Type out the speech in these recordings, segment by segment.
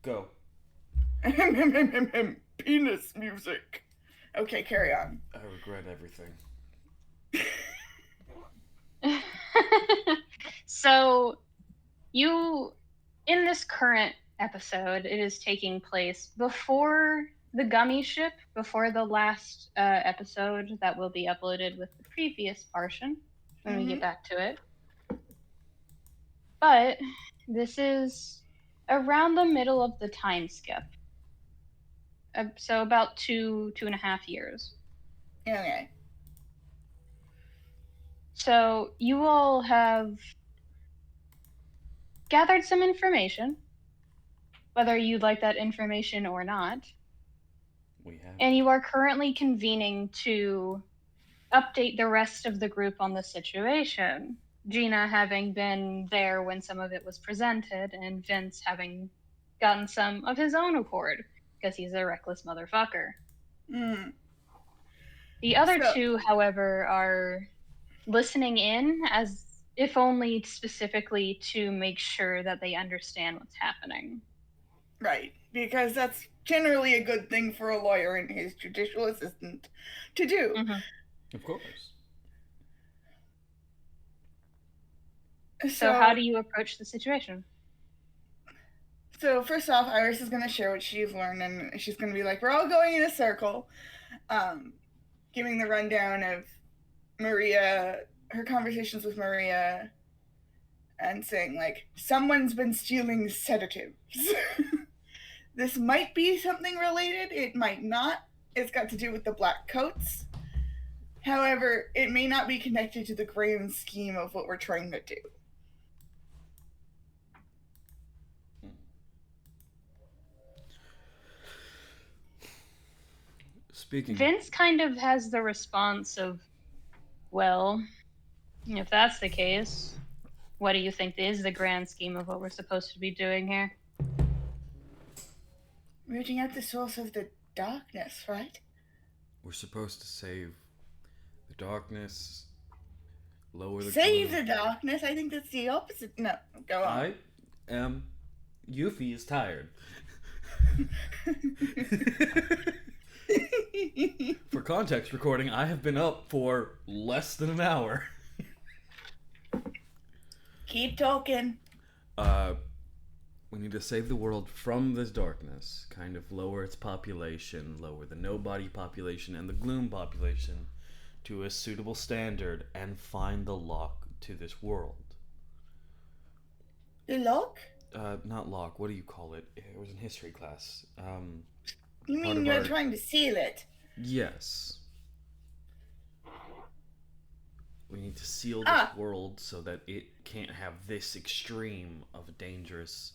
Go. Penis music. Okay, carry on. I regret everything. So, you, in this current episode, it is taking place before the gummy ship, before the last episode that will be uploaded with the previous portion when we get back to it. But this is around the middle of the time skip. So about 2.5 years. Okay. So you all have gathered some information, whether you'd like that information or not. We have. And you are currently convening to update the rest of the group on the situation. Gina having been there when some of it was presented, and Vince having gotten some of his own accord, because he's a reckless motherfucker. The other two, however, are listening in, as if only specifically to make sure that they understand what's happening. Right, because that's generally a good thing for a lawyer and his judicial assistant to do. Mm-hmm. Of course. So how do you approach the situation? So first off, Iris is going to share what she's learned, and she's going to be like, we're all going in a circle, giving the rundown of Maria, her conversations with Maria, and saying, like, someone's been stealing sedatives. This might be something related, it might not. It's got to do with the black coats. However, it may not be connected to the grand scheme of what we're trying to do. Speaking. Vince kind of has the response of, well, if that's the case, what do you think is the grand scheme of what we're supposed to be doing here? Rooting out the source of the darkness, right? We're supposed to save the darkness, lower the Save gloom. the darkness? I think that's the opposite. No, go on. I am... Yuffie is tired. For context recording, I have been up for less than an hour. Keep talking. We need to save the world from this darkness, kind of lower its population, lower the nobody population and the gloom population to a suitable standard, and find the lock to this world. The lock? Not lock, what do you call it? It was in history class. You mean you're trying to seal it? Yes. We need to seal this world so that it can't have this extreme of a dangerous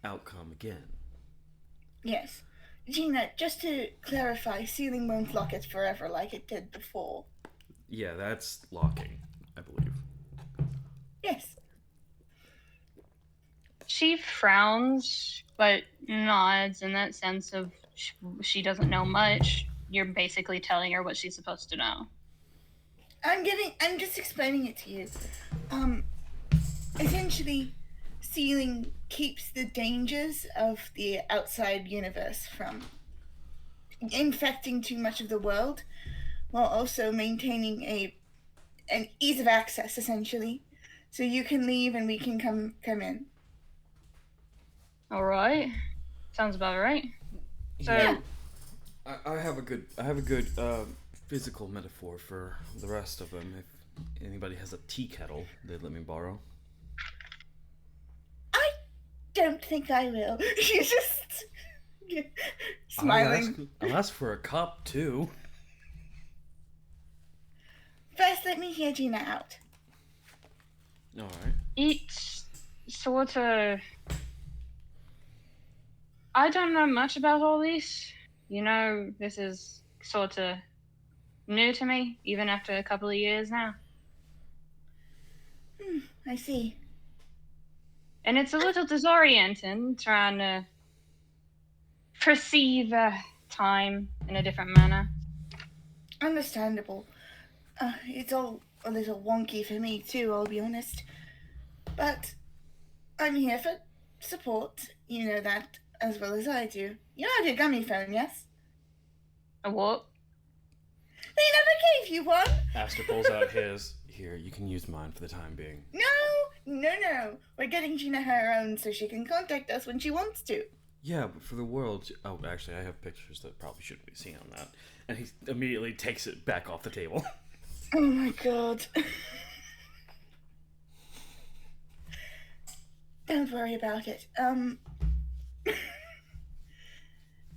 outcome again. Yes. Gina, just to clarify, sealing won't lock it forever like it did before. Yeah, that's locking, I believe. Yes. She frowns, but nods in that sense of she doesn't know much. You're basically telling her what she's supposed to know. I'm just explaining it to you. Essentially, sealing keeps the dangers of the outside universe from infecting too much of the world, while also maintaining an ease of access, essentially. So you can leave and we can come in. All right. Sounds about right. So yeah. I have a good physical metaphor for the rest of them. If anybody has a tea kettle, they'd let me borrow. I don't think I will. She's just smiling. I'll ask for a cup too. First, let me hear Gina out. All right. It's sort of... I don't know much about all this. This is sort of new to me, even after a couple of years now. I see. And it's a little disorienting trying to perceive time in a different manner. Understandable. It's all a little wonky for me too, I'll be honest. But I'm here for support. You know that. as well as I do. You have your gummy phone, yes? A what? They never gave you one! Aster pulls out his. Here, you can use mine for the time being. No. We're getting Gina her own so she can contact us when she wants to. Yeah, but for the world... Oh, actually, I have pictures that probably shouldn't be seen on that. And he immediately takes it back off the table. Oh my god. Don't worry about it. I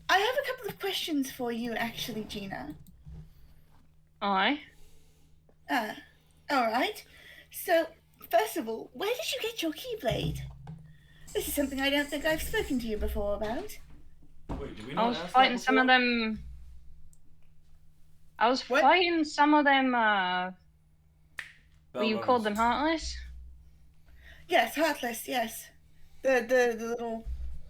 have a couple of questions for you, actually, Gina. Aye. Alright. So, first of all, where did you get your Keyblade? This is something I don't think I've spoken to you before about. Wait, did we I not was ask fighting that some of before? them. I was What? fighting some of them, Bell you runners. called them Heartless? Yes, Heartless, yes. The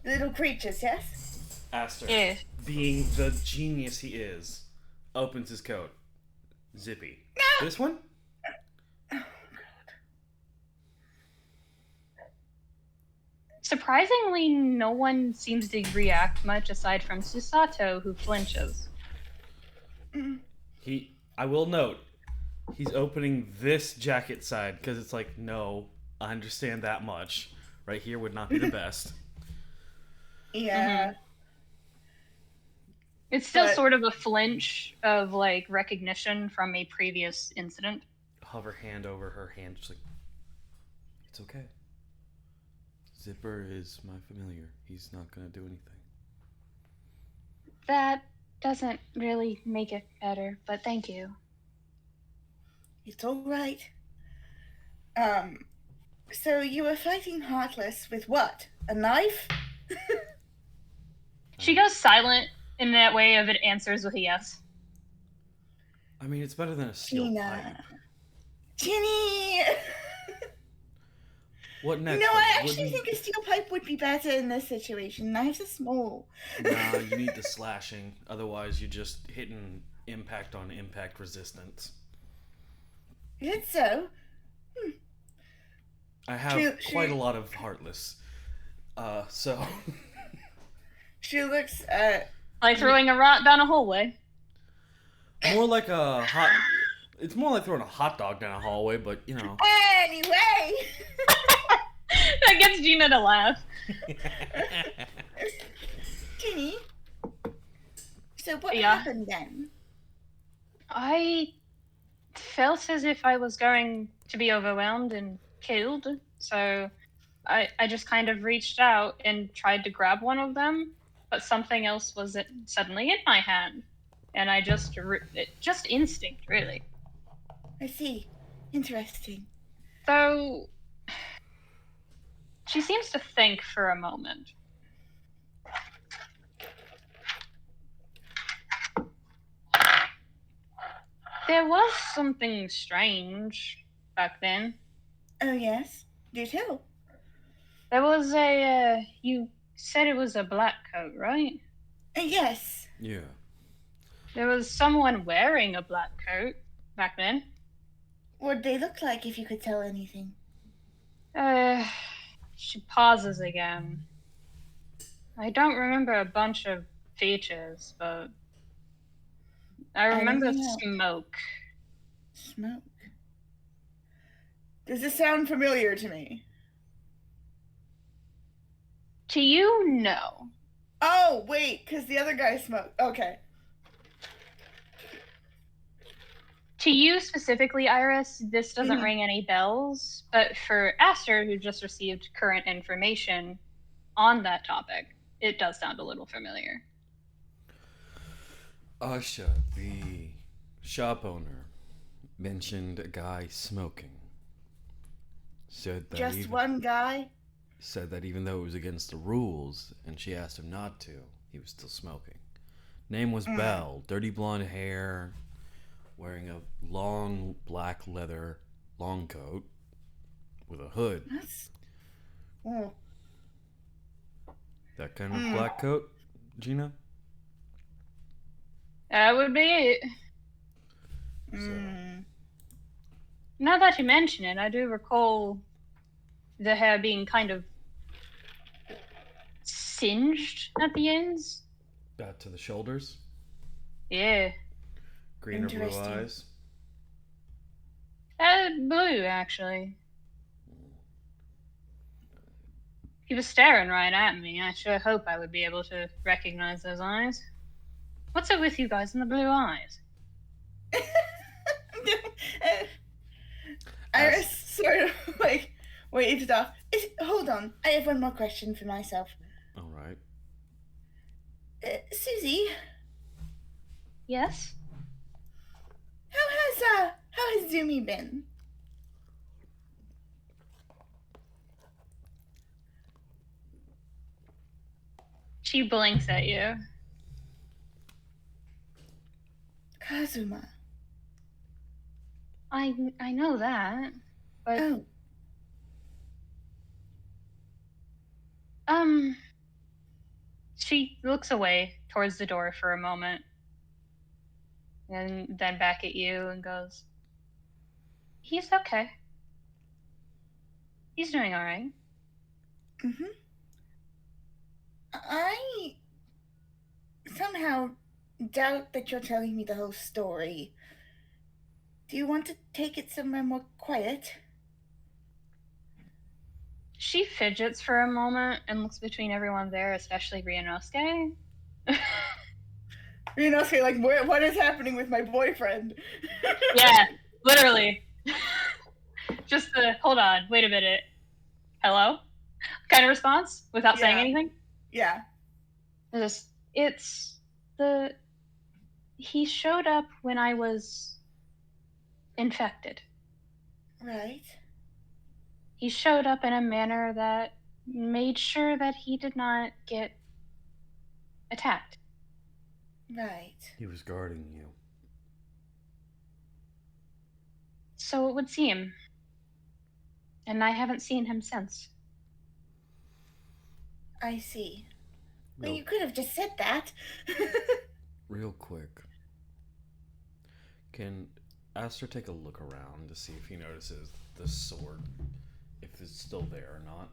little creatures, yes? Aster, Yeah. being the genius he is, opens his coat. Zippy. No! This one? Surprisingly, no one seems to react much aside from Susato, who flinches. I will note, he's opening this jacket side because it's like, no, I understand that much. Right here would not be the best. Yeah. It's still But- sort of a flinch of, like, recognition from a previous incident. Hover hand over her hand, just like, it's okay. Zipper is my familiar. He's not gonna do anything. That doesn't really make it better, but thank you. It's alright. So you were fighting Heartless with what? A knife? She goes silent in that way of it answers with a yes. I mean, it's better than a steel Gina. pipe. Ginny! What next? No, I Like, actually think a steel pipe would be better in this situation. Knives are small. Nah, you need the slashing. Otherwise, you're just hitting impact on impact resistance. Is it so? I have quite a lot of Heartless. So... She looks at... Like throwing a rock down a hallway. more like a hot... It's more like throwing a hot dog down a hallway, but, you know... Anyway! That gets Gina to laugh. Ginny? So what Yeah. happened then? I felt as if I was going to be overwhelmed and killed, so I just kind of reached out and tried to grab one of them, but something else was suddenly in my hand, and I just instinct, really. I see. Interesting. So she seems to think for a moment. There was something strange back then. Oh, yes? Do tell. There was you said it was a black coat, right? Yes. Yeah. There was someone wearing a black coat back then. What'd they look like, if you could tell anything? She pauses again. I don't remember a bunch of features, but I remember Anything else? smoke. Smoke. Does this sound familiar to me? To you, no. Oh, wait, because the other guy smoked. Okay. To you specifically, Iris, this doesn't Mhm. ring any bells, but for Aster, who just received current information on that topic, it does sound a little familiar. Asha, the shop owner, mentioned a guy smoking. Said that Just one guy? Said that even though it was against the rules, and she asked him not to, he was still smoking. Name was Bell, dirty blonde hair, wearing a long black leather long coat with a hood. That's... Oh. That kind of black coat, Gina? That would be it. Mm. Now that you mention it, I do recall the hair being kind of singed at the ends. To the shoulders. Yeah. Green or blue Interesting. eyes. Blue, actually. He was staring right at me. I sure hope I would be able to recognize those eyes. What's up with you guys and the blue eyes? Iris sort of like waved off. Hold on, I have one more question for myself. All right. Susie, Yes? how has Zumi been? She blinks at you. Kazuma. I know that, but Oh, she looks away towards the door for a moment, and then back at you and goes, "He's okay. He's doing all right." mm-hmm. I somehow doubt that you're telling me the whole story. Do you want to take it somewhere more quiet? She fidgets for a moment and looks between everyone there, especially Ryunosuke. Ryunosuke, like, what is happening with my boyfriend? Yeah, literally. Just the, hold on, wait a minute. Hello? Kind of response without saying anything. Yeah. He showed up when I was infected. Right. He showed up in a manner that made sure that he did not get attacked. Right. He was guarding you. So it would seem. And I haven't seen him since. I see. Real, Well, you could have just said that. real quick. Can Aster take a look around to see if he notices the sword, if it's still there or not?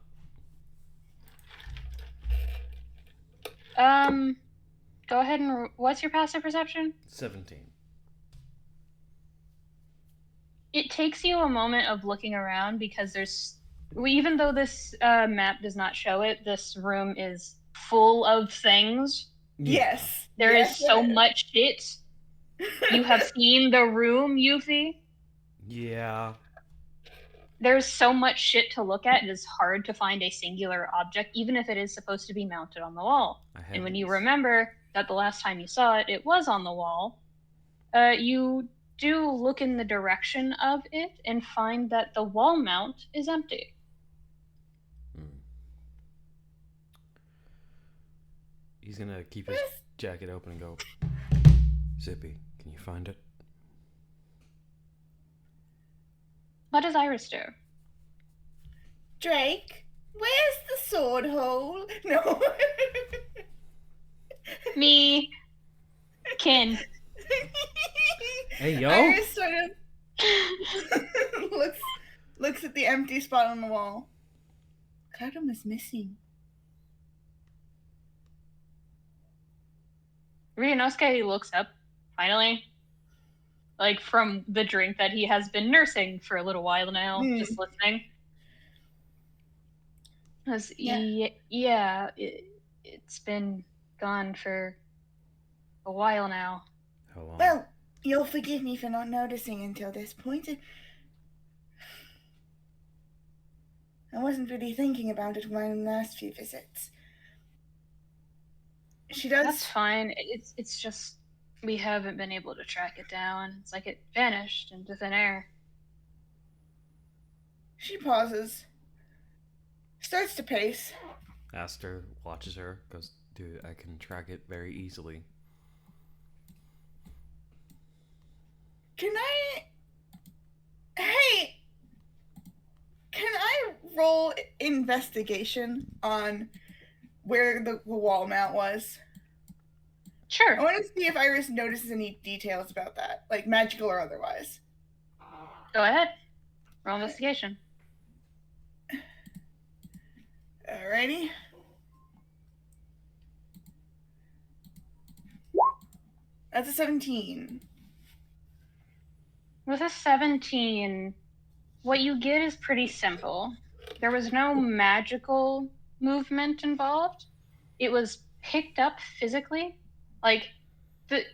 Go ahead and, what's your passive perception? 17. It takes you a moment of looking around because even though this map does not show it, this room is full of things. Yes. There is so much shit. You have seen the room, Yuffie? Yeah. There's so much shit to look at, it is hard to find a singular object, even if it is supposed to be mounted on the wall. And when you remember that the last time you saw it, it was on the wall, you do look in the direction of it and find that the wall mount is empty. He's gonna keep his jacket open and go, Zippy, can you find it? What does Iris do? Drake, where's the sword hole? No. Me. Kin. Hey, yo. Iris sort of looks at the empty spot on the wall. Kadam is missing. Ryunosuke looks up, finally. Like, from the drink that he has been nursing for a little while now, just listening. Yeah, it's been gone for a while now. How long? Well, you'll forgive me for not noticing until this point. I wasn't really thinking about it my last few visits. She does. That's fine. It's just we haven't been able to track it down. It's like it vanished into thin air. She pauses. Starts to pace. Aster watches her, goes, dude, I can track it very easily. Can I roll investigation on where the wall mount was? Sure. I want to see if Iris notices any details about that, like magical or otherwise. Go ahead. Roll investigation. Alrighty. That's a 17. With a 17, what you get is pretty simple. There was no magical movement involved. It was picked up physically. Like,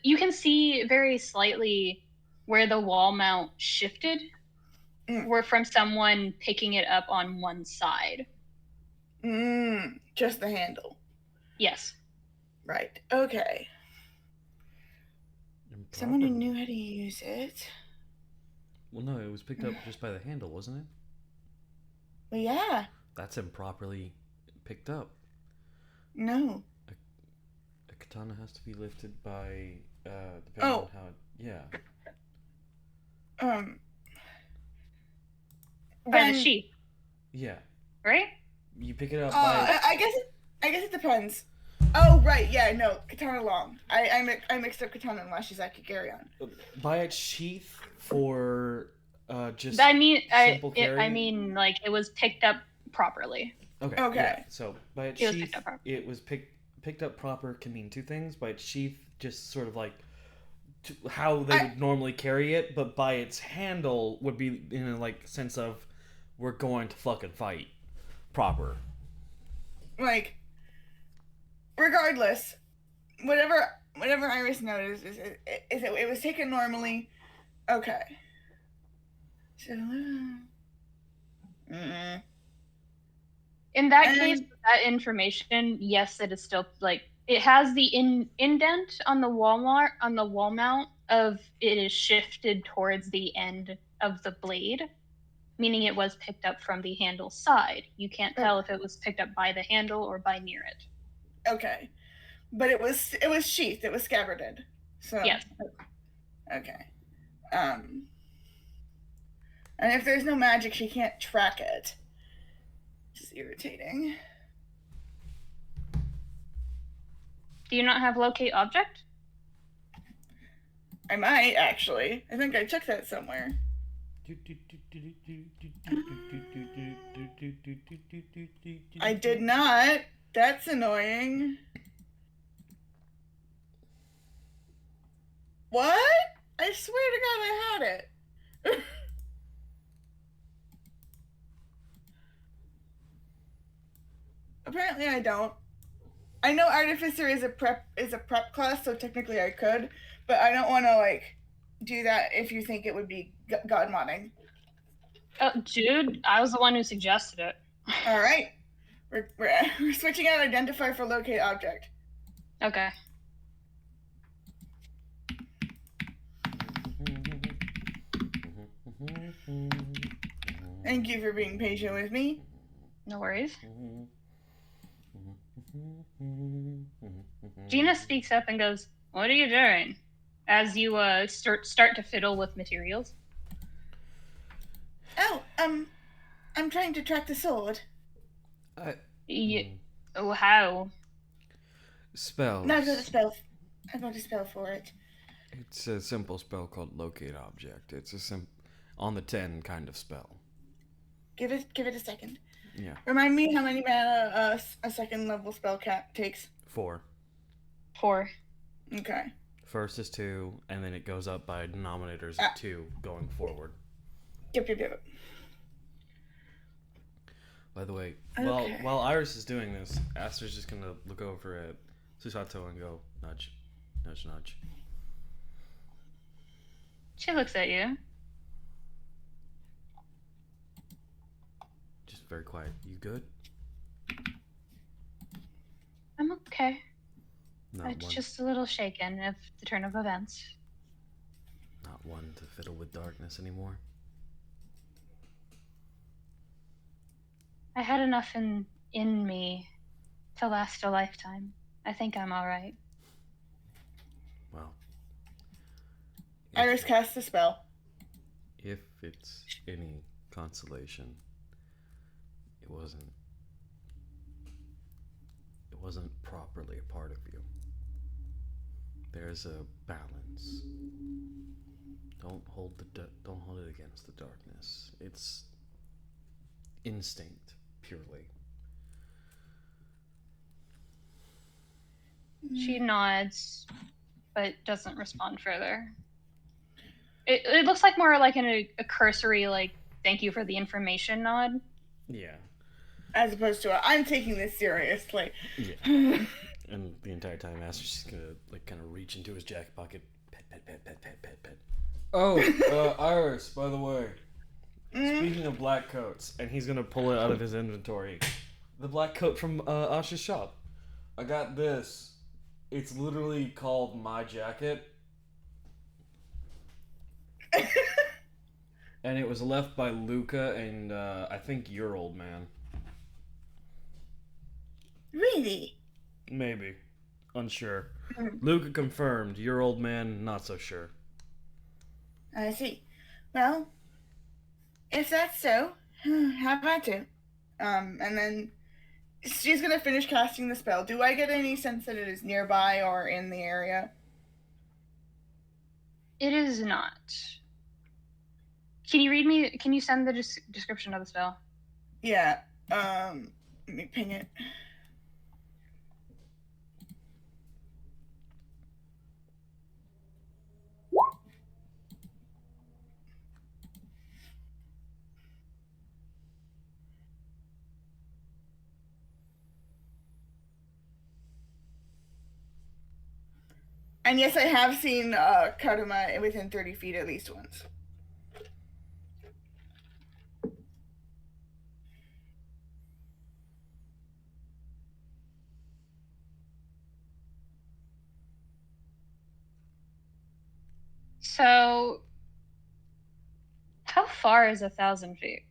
you can see very slightly where the wall mount shifted, were from someone picking it up on one side. Just the handle. Yes. Right. Okay. Someone who knew how to use it. Well, no, it was picked up just by the handle, wasn't it? Well, yeah. That's improperly picked up. No. A katana has to be lifted by, depending on how it, yeah. By the sheath. Yeah. Right? You pick it up by... I guess it depends. Oh, right, yeah, no, katana long. I mixed up katana and Lashizaki Garyon. By its sheath for, just simple carry? I mean, like, it was picked up properly. Okay. Yeah. So, by its sheath, it was picked up proper can mean two things. By its sheath, just sort of like how they would normally carry it, but by its handle would be in a, like, sense of we're going to fucking fight proper. Like, regardless, whatever Iris noticed is it was taken normally. Okay. So, in that case, that information, yes, it is still, like, it has the indent on the wall mount of it is shifted towards the end of the blade, meaning it was picked up from the handle side. You can't tell if it was picked up by the handle or by near it. Okay. But it was sheathed, it was scabbarded. So yes. Okay. And if there's no magic, she can't track it. Which is irritating. Do you not have locate object? I might, actually. I think I took that somewhere. I did not. That's annoying. What? I swear to God I had it. Apparently I don't. I know Artificer is a prep class, so technically I could, but I don't want to, like, do that if you think it would be god modding. Oh, dude, I was the one who suggested it. All right. We're switching out identify for locate object. Okay. Thank you for being patient with me. No worries. Gina speaks up and goes, "What are you doing?" As you start to fiddle with materials. Oh, I'm trying to track the sword. Oh, how? Spells. No, I've got a spell for it. It's a simple spell called locate object. It's a on the 10 kind of spell. Give it a second. Yeah. Remind me how many mana a second level spell takes? 4. Okay. First is 2, and then it goes up by denominators of 2 going forward. Yep. By the way, while Iris is doing this, Aster's just gonna look over at Susato and go, nudge, nudge, nudge. She looks at you. Just very quiet. You good? I'm okay. Not it's just a little shaken of the turn of events. Not one to fiddle with darkness anymore. I had enough in me to last a lifetime. I think I'm all right. Well, Iris cast the spell. If it's any consolation, it wasn't properly a part of you. There's a balance. Don't hold it against the darkness. It's instinct, purely. She nods. but doesn't respond further. It looks like more like a cursory, like, thank you for the information nod. Yeah. As opposed to I'm taking this seriously. Yeah. And the entire time, Aster's just gonna, like, kind of reach into his jacket pocket. Pet, pet, pet, pet, pet, pet, pet. Oh, Iris, by the way. Speaking of black coats, and he's gonna pull it out of his inventory. The black coat from Ash's shop. I got this. It's literally called My Jacket. And it was left by Luca and I think your old man. Really? Maybe. Unsure. Luca confirmed. Your old man, not so sure. I see. Well, if that's so, have at it. And then she's gonna finish casting the spell. Do I get any sense that it is nearby or in the area? It is not. Can you read me? Can you send the description of the spell? Yeah. Let me ping it. And yes, I have seen Karuma within 30 feet at least once. So, how far is 1,000 feet?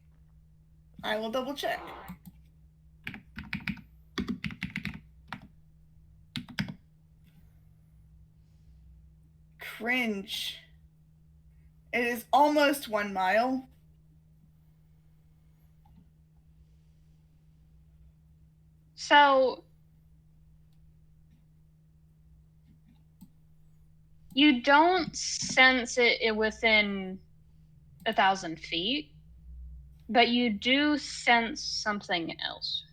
I will double check. Cringe. It is almost 1 mile. So, you don't sense it within 1,000 feet, but you do sense something else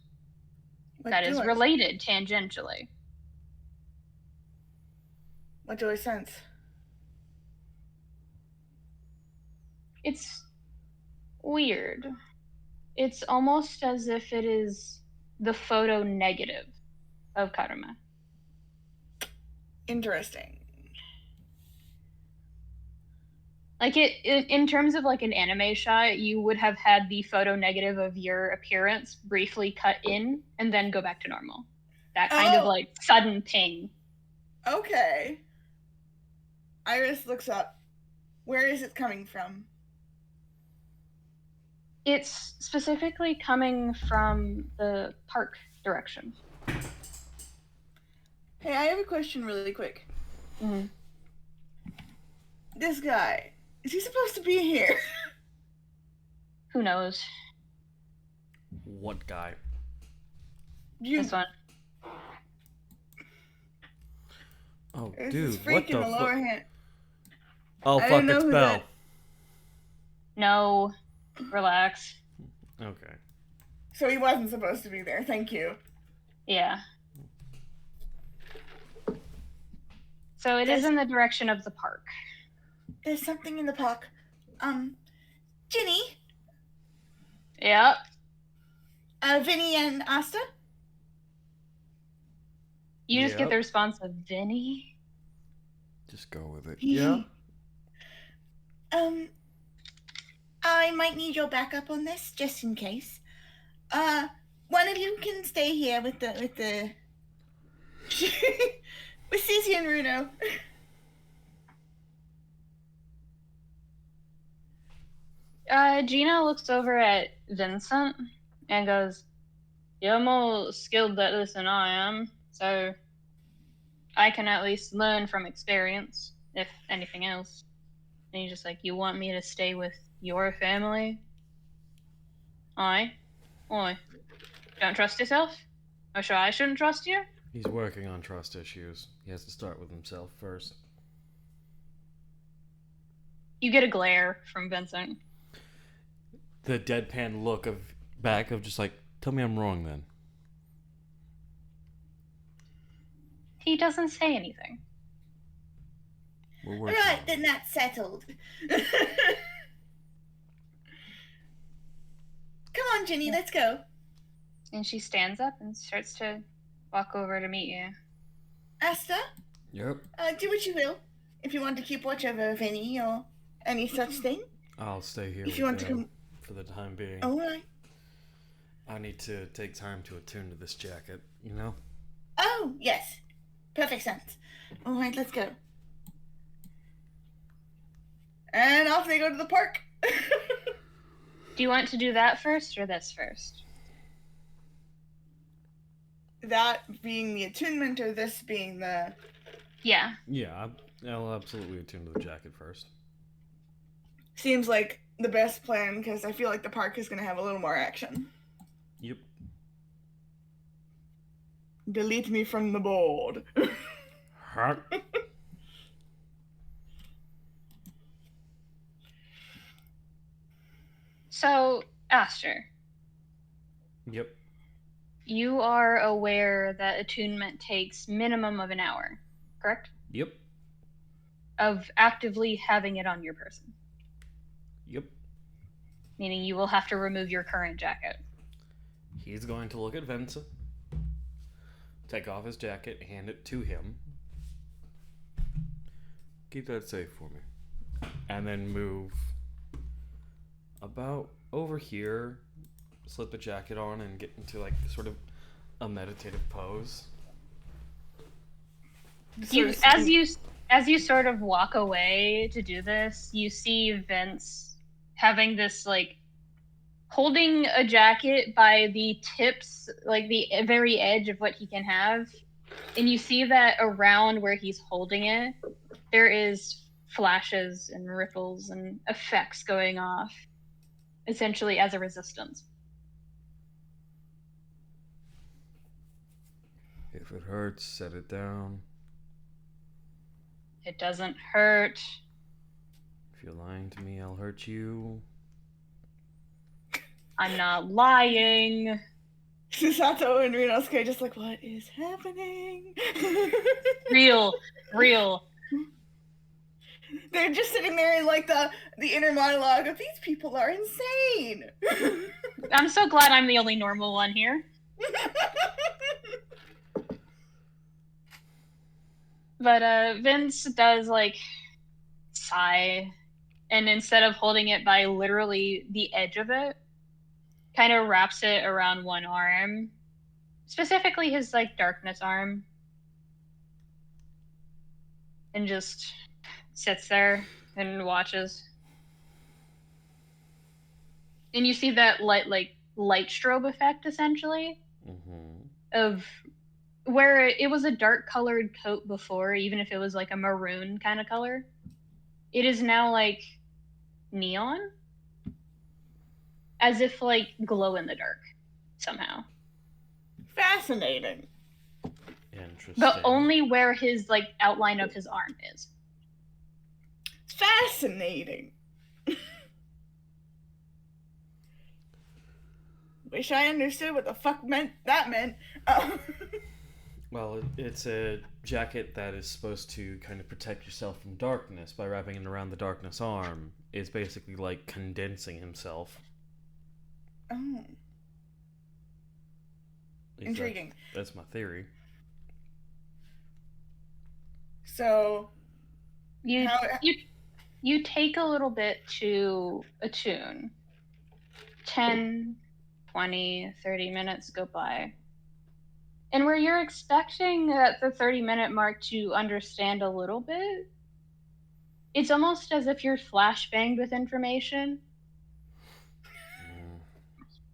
that is related tangentially. What do I sense? It's weird. It's almost as if it is the photo negative of Karuma. Interesting. Like in terms of like an anime shot, you would have had the photo negative of your appearance briefly cut in and then go back to normal. That kind of like sudden ping. Okay. Iris looks up. Where is it coming from? It's specifically coming from the park direction. Hey, I have a question really quick. Mm-hmm. This guy, is he supposed to be here? Who knows? What guy? This one. Oh, There's dude, this freak what the in the lower hand. Oh, fuck, it's Belle. No. Relax. Okay. So he wasn't supposed to be there. Thank you. Yeah. So it is in the direction of the park. There's something in the park. Ginny? Yep. Vinny and Aster? You just get the response of Vinny? Just go with it. Yeah. I might need your backup on this, just in case. One of you can stay here with the with Cece and Runo. Gina looks over at Vincent and goes, "You're more skilled at this than I am, so I can at least learn from experience, if anything else." And he's just like, "You want me to stay with your family?" Oi. Don't trust yourself? Or sure I shouldn't trust you? He's working on trust issues. He has to start with himself first. You get a glare from Vincent. The deadpan look of just like, tell me I'm wrong then. He doesn't say anything. We're All working. right, on then it. that's settled. Come on, Ginny, let's go. And she stands up and starts to walk over to meet you. Aster, Yep. do what you will. If you want to keep watch over Vinny or any such thing. I'll stay here If with you want to them come. for the time being. All right. I need to take time to attune to this jacket, you know? Oh, yes. Perfect sense. All right, let's go. And off they go to the park. Do you want to do that first or this first? That being the attunement or this being the... Yeah. Yeah, I'll absolutely attune to the jacket first. Seems like the best plan because I feel like the park is going to have a little more action. Yep. Delete me from the board. Huh? So, Aster, Yep. you are aware that attunement takes minimum of an hour, correct? Yep. Of actively having it on your person. Yep. Meaning you will have to remove your current jacket. He's going to look at Vincent, take off his jacket, hand it to him. Keep that safe for me. And then move about over here, slip the jacket on, and get into like sort of a meditative pose. As you sort of walk away to do this, you see Vince having this like holding a jacket by the tips, like the very edge of what he can have, and you see that around where he's holding it, there is flashes and ripples and effects going off, essentially as a resistance. If it hurts, set it down. It doesn't hurt. If you're lying to me, I'll hurt you. I'm not lying. Susato and Rinosuke just like, what is happening? Real. They're just sitting there in like the inner monologue of these people are insane. I'm so glad I'm the only normal one here. But Vince does like sigh, and instead of holding it by literally the edge of it, kind of wraps it around one arm, specifically his like darkness arm, and just sits there and watches. And you see that light strobe effect essentially of where it was a dark colored coat before, even if it was like a maroon kind of color, it is now like neon, as if like glow in the dark somehow. Fascinating. Interesting. But only where his like outline of his arm is. Fascinating. Wish I understood what the fuck that meant. Well, it's a jacket that is supposed to kind of protect yourself from darkness by wrapping it around the darkness arm. It's basically like condensing himself. Oh. Intriguing. That's my theory. So you take a little bit to attune. 10, 20, 30 minutes go by. And where you're expecting at the 30-minute mark to understand a little bit, it's almost as if you're flashbanged with information.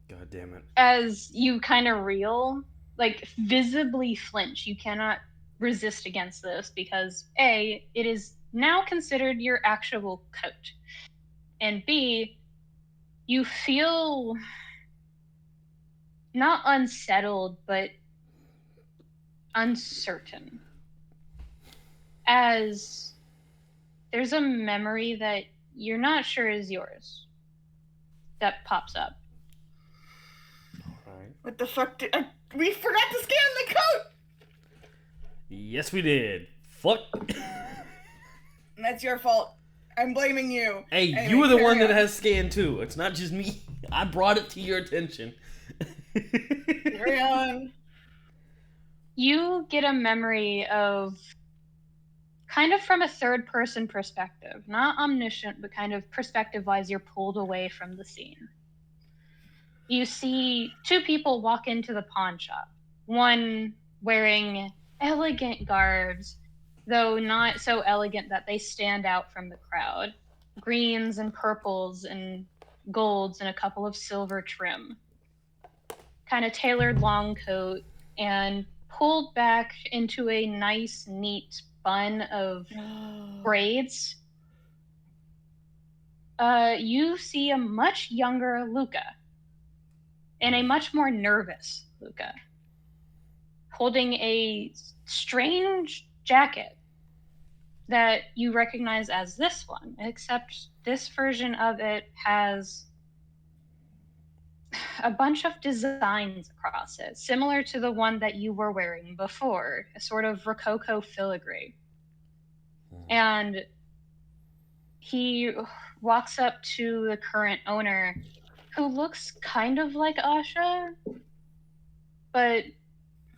God damn it. As you kind of reel, like visibly flinch. You cannot resist against this because A, it is now considered your actual coat. And B, you feel not unsettled, but uncertain. As there's a memory that you're not sure is yours that pops up. Alright. what the fuck we forgot to scan the coat. Yes, we did. Fuck. That's your fault. I'm blaming you. Hey, Anyway, you were the one carry that on. has scan too. It's not just me. I brought it to your attention. Carry on. You get a memory of kind of from a third person perspective, not omniscient, but kind of perspective wise, you're pulled away from the scene. You see two people walk into the pawn shop, one wearing elegant garbs, though not so elegant that they stand out from the crowd. Greens and purples and golds and a couple of silver trim. Kind of tailored long coat and pulled back into a nice, neat bun of braids. You see a much younger Luca and a much more nervous Luca holding a strange jacket that you recognize as this one, except this version of it has a bunch of designs across it, similar to the one that you were wearing before, a sort of Rococo filigree. And he walks up to the current owner, who looks kind of like Asha, but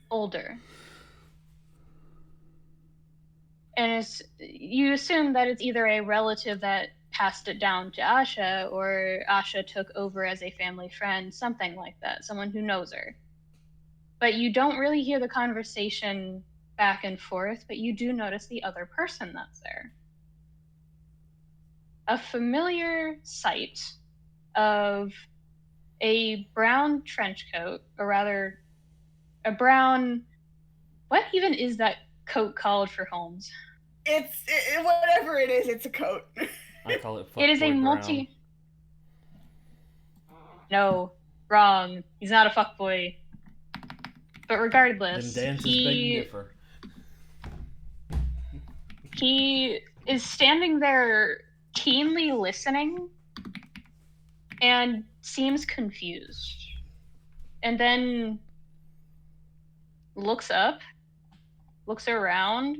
older. And you assume that it's either a relative that passed it down to Asha, or Asha took over as a family friend, something like that, someone who knows her. But you don't really hear the conversation back and forth, but you do notice the other person that's there. A familiar sight of a brown trench coat, or rather, a brown. What even is that coat called for Holmes? It's whatever it is. It's a coat. I call it fuckboy It is a brown. No, wrong. He's not a fuckboy. But regardless, Then dances beg differ. he is standing there keenly listening and seems confused. And then looks up, looks around.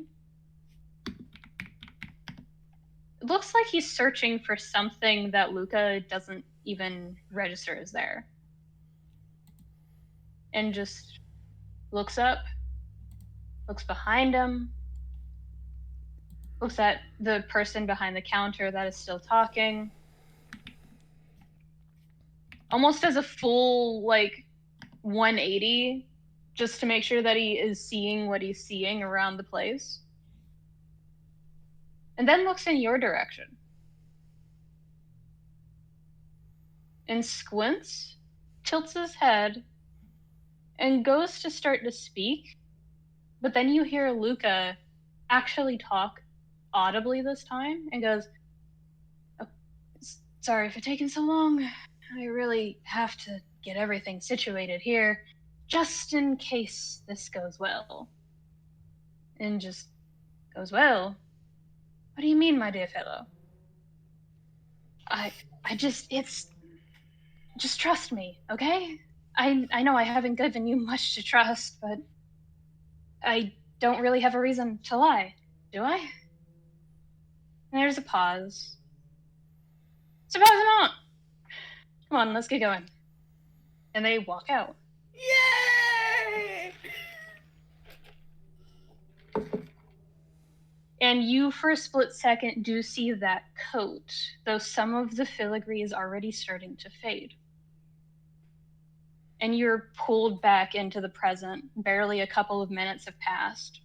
It looks like he's searching for something that Luca doesn't even register as there. And just looks up, looks behind him, looks at the person behind the counter that is still talking. Almost as a full, 180, just to make sure that he is seeing what he's seeing around the place. And then looks in your direction. And squints, tilts his head, and goes to start to speak. But then you hear Luca actually talk audibly this time and goes, "Oh, sorry for taking so long. I really have to get everything situated here, just in case this goes well." And just goes, "Well, what do you mean, my dear fellow? Just trust me, okay? I know I haven't given you much to trust, but I don't really have a reason to lie, do I?" And there's a pause. "Suppose not. Come on, let's get going." And they walk out. Yay! And you, for a split second, do see that coat, though some of the filigree is already starting to fade. And you're pulled back into the present. Barely a couple of minutes have passed.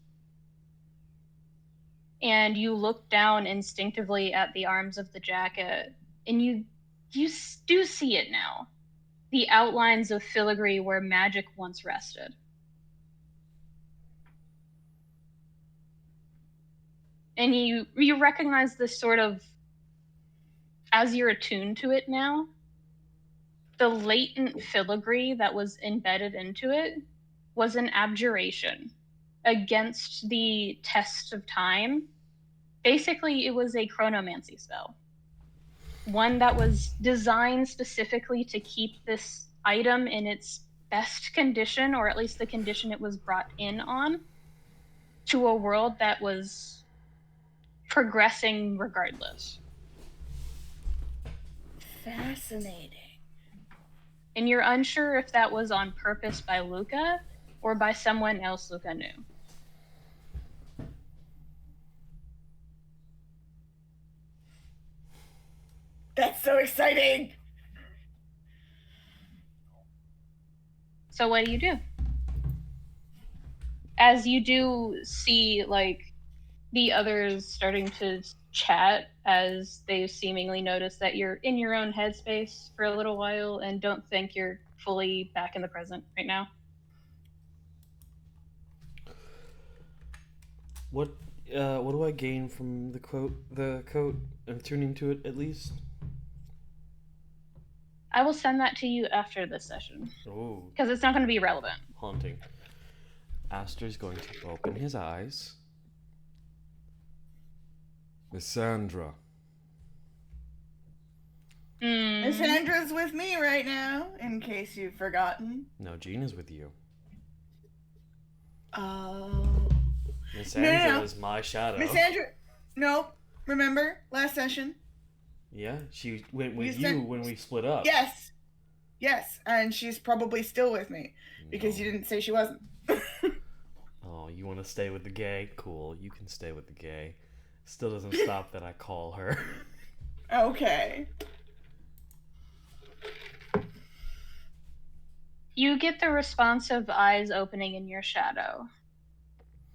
And you look down instinctively at the arms of the jacket, and you do see it now. The outlines of filigree where magic once rested. And you recognize this sort of, as you're attuned to it now, the latent filigree that was embedded into it was an abjuration against the test of time. Basically, it was a chronomancy spell. One that was designed specifically to keep this item in its best condition, or at least the condition it was brought in on, to a world that was progressing regardless. Fascinating. And you're unsure if that was on purpose by Luca or by someone else Luca knew. That's so exciting! So what do? As you do see, like, the others starting to chat as they seemingly notice that you're in your own headspace for a little while and don't think you're fully back in the present right now. What do I gain from the coat and tuning to it at least? I will send that to you after this session. Oh. Because it's not going to be relevant. Haunting. Aster's going to open his eyes. Miss Sandra. Miss Sandra's with me right now, in case you've forgotten. No, Gina's with you. Oh. Miss Sandra is my shadow. Miss Sandra, no. Remember last session? Yeah, she went with you when we split up. Yes, and she's probably still with me because you didn't say she wasn't. Oh, you want to stay with the gay? Cool, you can stay with the gay. Still doesn't stop that I call her. Okay. You get the responsive eyes opening in your shadow.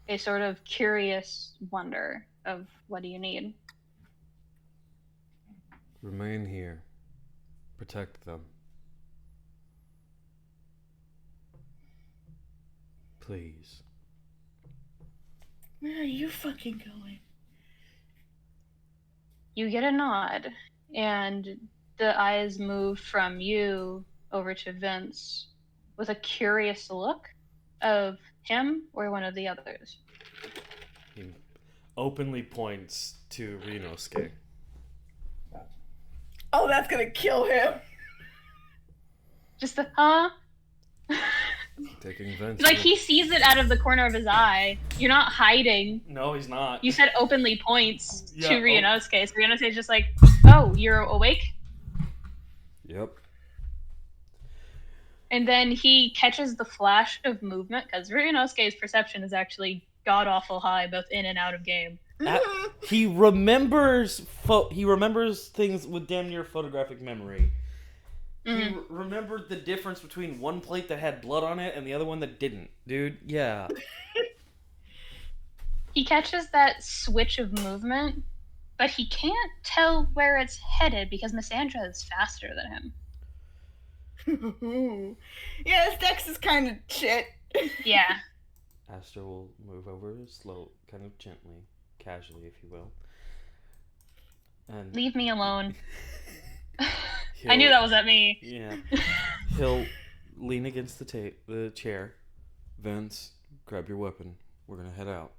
A sort of curious wonder of what do you need? Remain here. Protect them. Please. Where are you fucking going? You get a nod, and the eyes move from you over to Vince with a curious look of him or one of the others. He openly points to Rinosuke. Oh, that's gonna kill him. Just the, huh? Taking Vince. Like, he sees it out of the corner of his eye. You're not hiding. No, he's not. You said openly points to Yeah, Ryunosuke. So Ryunosuke's just like, oh, you're awake? Yep. And then he catches the flash of movement, because Ryunosuke's perception is actually god-awful high, both in and out of game. He remembers things with damn near photographic memory. He remembered the difference between one plate that had blood on it and the other one that didn't. Dude, yeah. He catches that switch of movement, but he can't tell where it's headed because Missandra is faster than him. Yeah, his dex is kind of shit. Yeah. Aster will move over slow, kind of gently, casually, if you will. And leave me alone. I knew that was at me. Yeah. He'll lean against the chair. Vince, grab your weapon. We're gonna head out.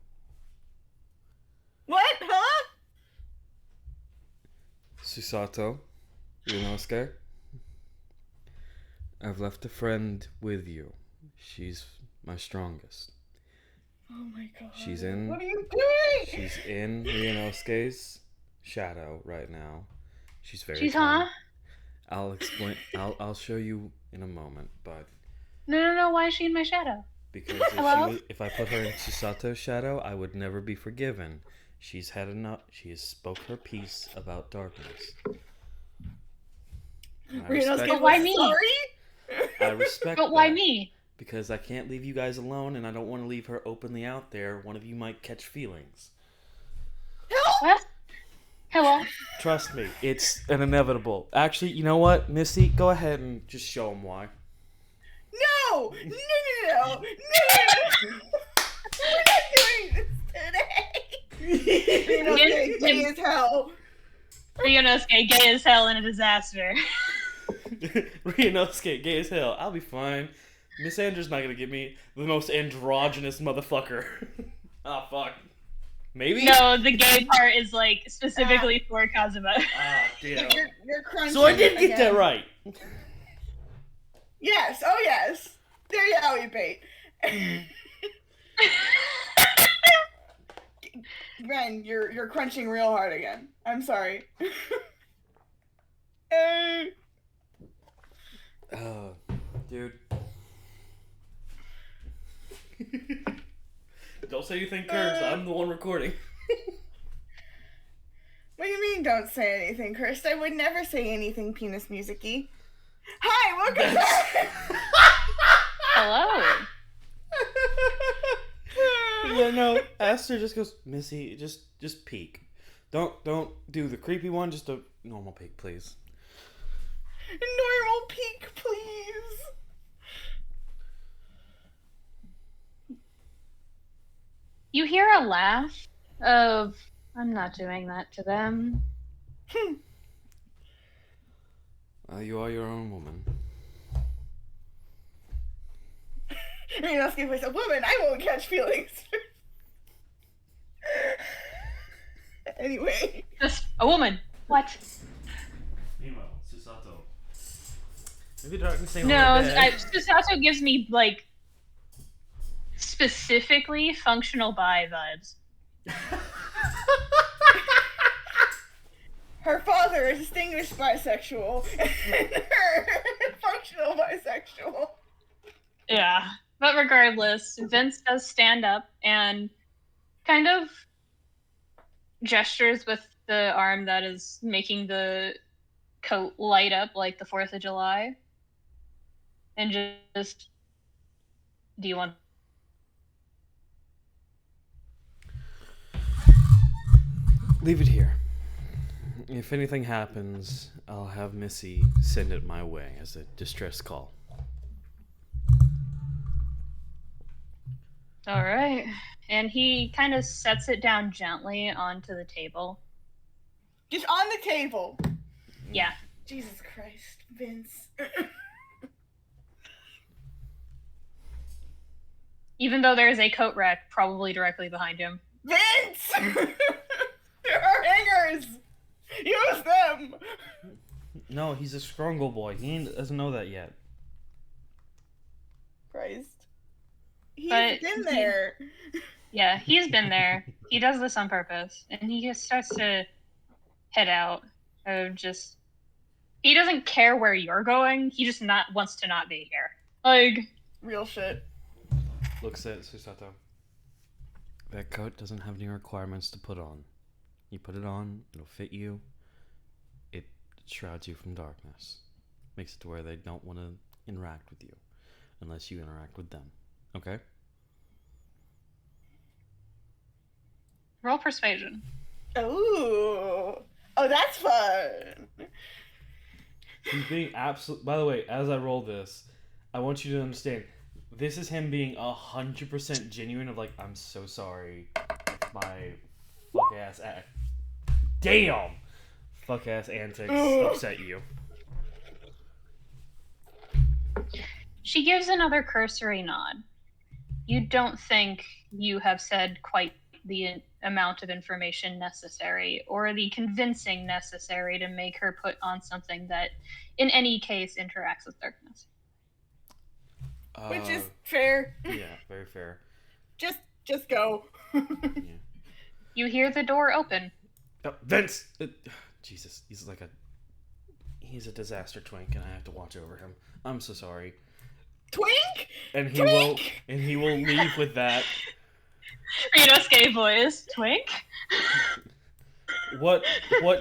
What? Huh? Susato, Ryunosuke, I've left a friend with you. She's my strongest. Oh my god. She's in. What are you doing? She's in Ryunosuke's shadow right now. She's very. She's calm. huh? I'll explain. I'll show you in a moment, but. No. Why is she in my shadow? Because Hello? if I put her in Susato's shadow, I would never be forgiven. She's had enough. She has spoke her piece about darkness. But why me? Sorry? I respect. But why that. me? Because I can't leave you guys alone, and I don't want to leave her openly out there. One of you might catch feelings. What? Hello? Trust me, it's an inevitable. Actually, you know what, Missy? Go ahead and just show them why. No! No! We're not doing this today! Ryunosuke, gay as hell. Ryunosuke, gay as hell in a disaster. Ryunosuke, gay as hell. I'll be fine. Miss Andrew's not gonna give me the most androgynous motherfucker. Oh, fuck. Maybe? No, the gay part is, like, specifically for Kazuma. Ah, damn. You're crunching. So I did get that right. Yes, oh yes. There you go, you bait. Ren, you're crunching real hard again. I'm sorry. Dude. Don't say anything cursed. I'm the one recording. What do you mean don't say anything cursed? I would never say anything penis music-y. Hi, welcome back! Hello. Yeah, no, Aster just goes, Missy, just peek. Don't do the creepy one, just a normal peek, please. Normal peek, please. You hear a laugh of, I'm not doing that to them. You are your own woman. You're asking if I'm a woman, I won't catch feelings. Anyway. Just a woman. What? Meanwhile, Susato. Maybe darkness ain't No, all that bad. Susato gives me, like, specifically functional bi vibes. Her father is distinguished bisexual, and her functional bisexual. Yeah. But regardless, Vince does stand up and kind of gestures with the arm that is making the coat light up like the 4th of July. And just, do you want... Leave it here. If anything happens, I'll have Missy send it my way as a distress call. All right. And he kind of sets it down gently onto the table. Just on the table. Yeah. Jesus Christ, Vince. Even though there's a coat rack probably directly behind him. Vince! There are hangers! Use them! No, he's a scrungle boy. He doesn't know that yet. Christ. He's But been there. Yeah, he's been there. He does this on purpose. And he just starts to head out. He doesn't care where you're going. He just wants to not be here. Like, Real shit. Looks at Susato. That coat doesn't have any requirements to put on. You put it on, it'll fit you. It shrouds you from darkness. Makes it to where they don't want to interact with you. Unless you interact with them. Okay? roll persuasion. Ooh. Oh, that's fun. He's being absolute. By the way, as I roll this, I want you to understand. This is him being 100% genuine. Of like, I'm so sorry. My fuck ass act. Damn. Fuck ass antics upset you. She gives another cursory nod. You don't think you have said quite the amount of information necessary or the convincing necessary to make her put on something that in any case interacts with darkness. Which is fair. Yeah, very fair. Just go. Yeah. You hear the door open. Oh, Vince! Jesus, he's a disaster twink and I have to watch over him. I'm so sorry. Twink? And he Twink? will leave with that. Renosuke voice. Twink? What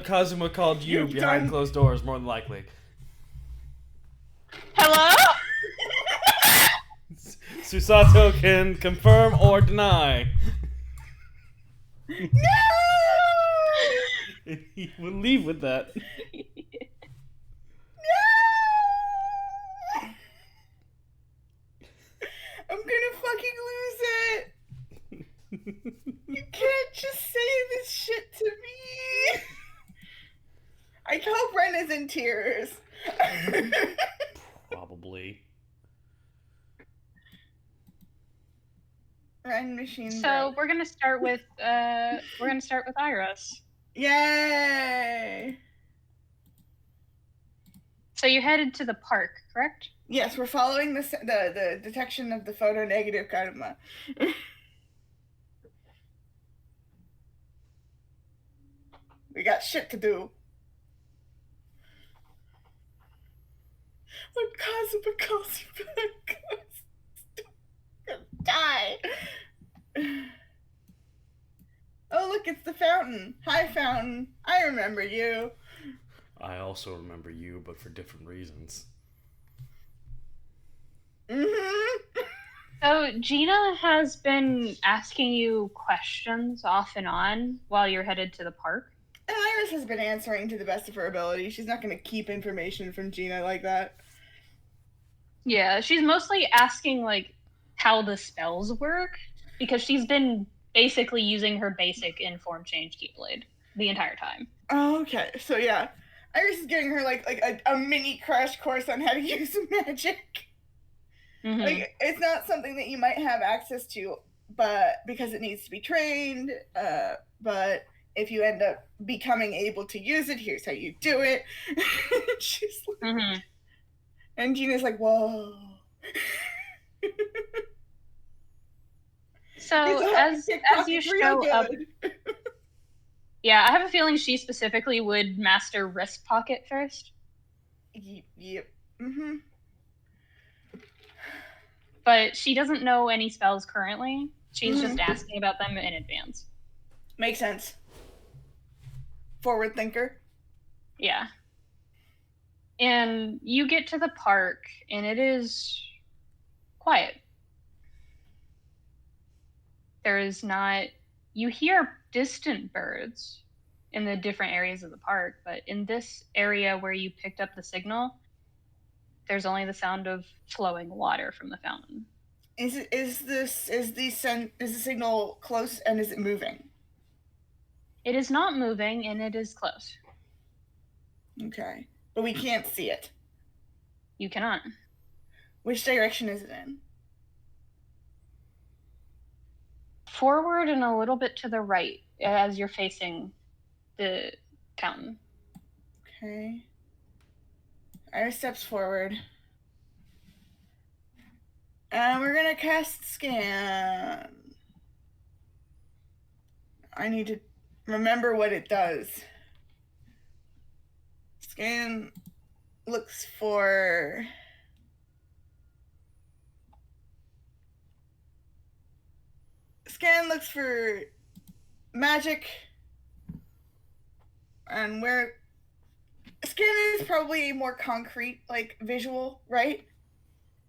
Kazuma called you You've behind done- closed doors, more than likely. Hello? Susato can confirm or deny. No! And he will leave with that. No! I'm gonna fucking lose it. You can't just say this shit to me. I hope Ren is in tears. Probably. Ren machine. So we're gonna start with Iris. Yay! So you headed to the park, correct? Yes, we're following the detection of the photo negative karma. We got shit to do. Because die. Oh, look, it's the fountain. Hi, fountain. I remember you. I also remember you, but for different reasons. Mm-hmm. So Gina has been asking you questions off and on while you're headed to the park. And Iris has been answering to the best of her ability. She's not going to keep information from Gina like that. Yeah, she's mostly asking like how the spells work because she's been basically using her basic inform change keyblade the entire time. Oh, okay. So yeah, Iris is giving her like a mini crash course on how to use magic. Mm-hmm. Like it's not something that you might have access to, but because it needs to be trained. But if you end up becoming able to use it, here's how you do it. She's like, Mm-hmm. and Gina's like, whoa. So as you show up, yeah, I have a feeling she specifically would master wrist pocket first. Yep. Mm-hmm. But she doesn't know any spells currently. She's just asking about them in advance. Makes sense. Forward thinker. Yeah. And you get to the park, and it is quiet. There is not. You hear distant birds in the different areas of the park, but in this area where you picked up the signal, there's only the sound of flowing water from the fountain. Is the signal close and is it moving? It is not moving, and it is close. Okay, but we can't see it. You cannot. Which direction is it in? Forward and a little bit to the right as you're facing the fountain. Okay. Iris steps forward. And we're gonna cast scan. I need to remember what it does. Scan looks for magic, and where scan is probably a more concrete, like visual, right?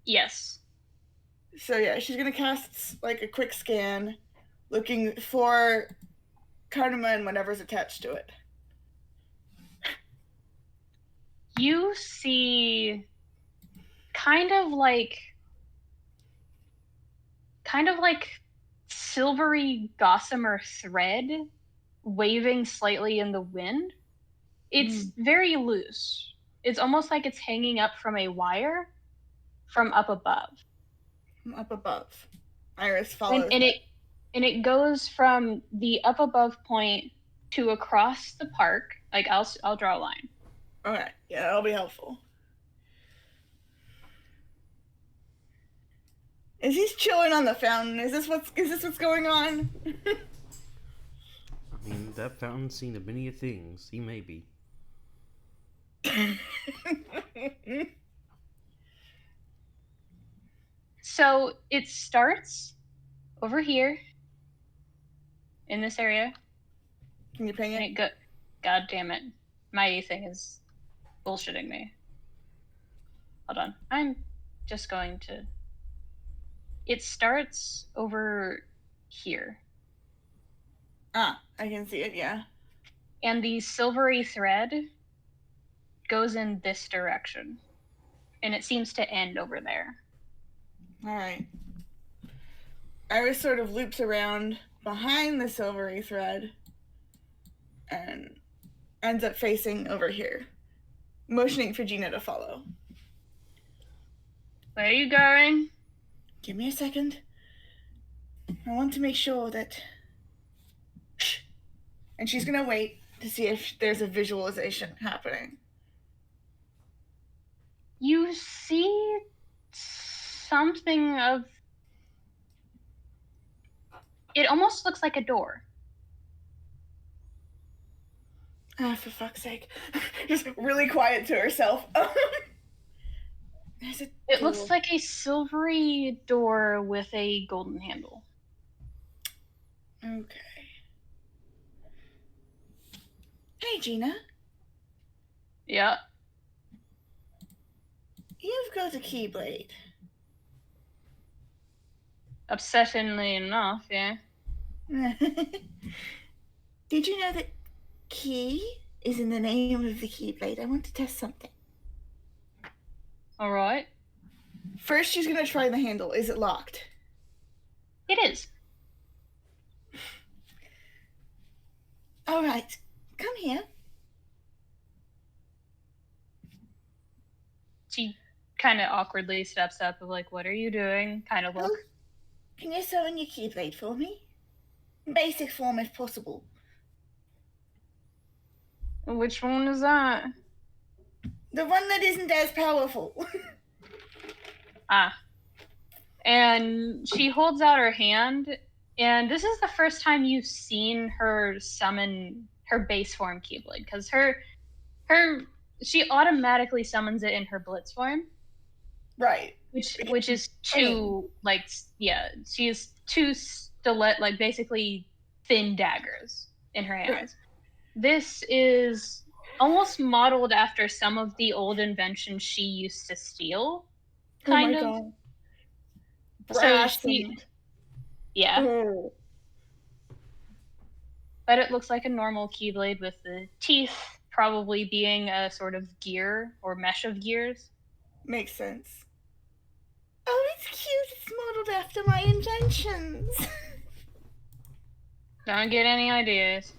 Yes. So yeah, she's gonna cast like a quick scan, looking for Karma and whatever's attached to it. You see kind of like silvery gossamer thread waving slightly in the wind. It's very loose. It's almost like it's hanging up from a wire from up above. From up above. Iris follows. And it goes from the up above point to across the park. Like I'll draw a line. Okay, yeah, that'll be helpful. Is he chilling on the fountain? Is this what's going on? I mean, that fountain's seen a many things. He may be. So it starts over here in this area. Can you ping it? God damn it. My thing is bullshitting me. Hold on. I'm just going to. It starts over here. Ah, I can see it, yeah. And the silvery thread goes in this direction. And it seems to end over there. Alright. Iris sort of loops around behind the silvery thread and ends up facing over here, motioning for Gina to follow. Where are you going? Give me a second. I want to make sure that... And she's going to wait to see if there's a visualization happening. You see something of... It almost looks like a door. Ah, for fuck's sake. Just really quiet to herself. There's a It door. looks like a silvery door with a golden handle. Okay. Hey, Gina. Yeah. You've got a keyblade. Upsettingly enough, yeah. Did you know that key is in the name of the keyblade? I want to test something. Alright. First, she's gonna try the handle. Is it locked? It is. Alright. Come here. She kind of awkwardly steps up of like, what are you doing? Kind of look. Can you summon your keyblade for me? Basic form if possible. Which one is that? The one that isn't as powerful. Ah. And she holds out her hand, and this is the first time you've seen her summon her base form Keyblade, because she automatically summons it in her Blitz form. Right. Which is two, like, yeah, she has two stilet, like, basically thin daggers in her hands. This is almost modeled after some of the old inventions she used to steal, kind of. God. Brass yeah. Oh. But it looks like a normal Keyblade with the teeth probably being a sort of gear or mesh of gears. Makes sense. Oh, it's cute. It's modeled after my inventions. Don't get any ideas.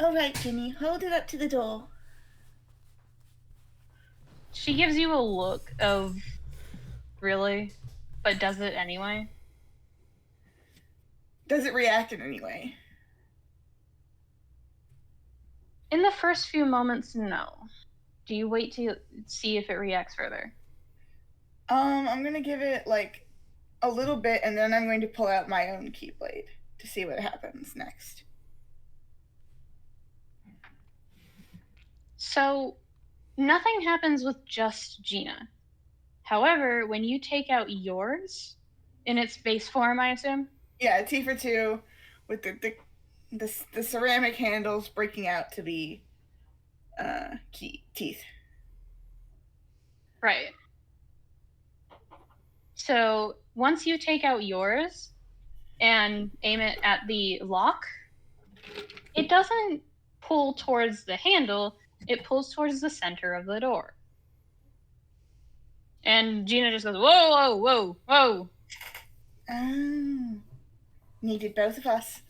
All right, Ginny, hold it up to the door. She gives you a look of, really? But does it anyway? Does it react in any way? In the first few moments, no. Do you wait to see if it reacts further? I'm gonna give it like a little bit, and then I'm going to pull out my own Keyblade to see what happens next. So, nothing happens with just Gina. However, when you take out yours, in its base form, I assume? Yeah, T for 2, with the ceramic handles breaking out to be teeth. Right. So once you take out yours and aim it at the lock, it doesn't pull towards the handle, it pulls towards the center of the door. And Gina just goes, whoa, whoa, whoa, whoa. Oh. Needed both of us.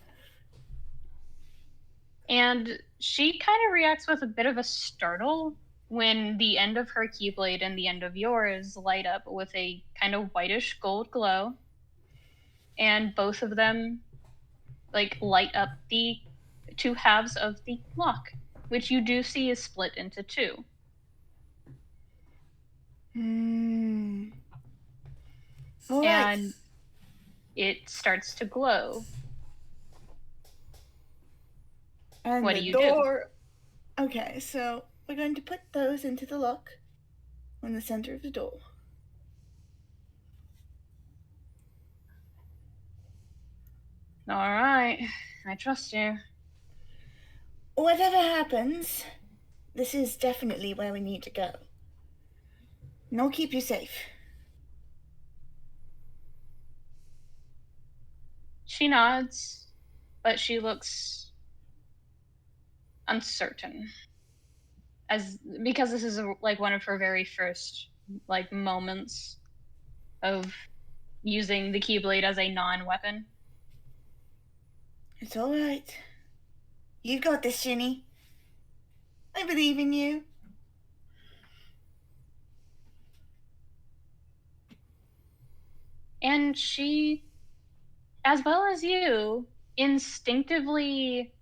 And she kind of reacts with a bit of a startle when the end of her Keyblade and the end of yours light up with a kind of whitish gold glow. And both of them like light up the two halves of the lock, which you do see is split into two. All and right. It starts to glow. And what the do you door. Do? Okay, so we're going to put those into the lock in the center of the door. All right, I trust you. Whatever happens, this is definitely where we need to go. And I'll keep you safe. She nods, but she looks uncertain, because this is like one of her very first like moments of using the Keyblade as a non-weapon. It's all right. You've got this, Ginny. I believe in you. And she, as well as you, instinctively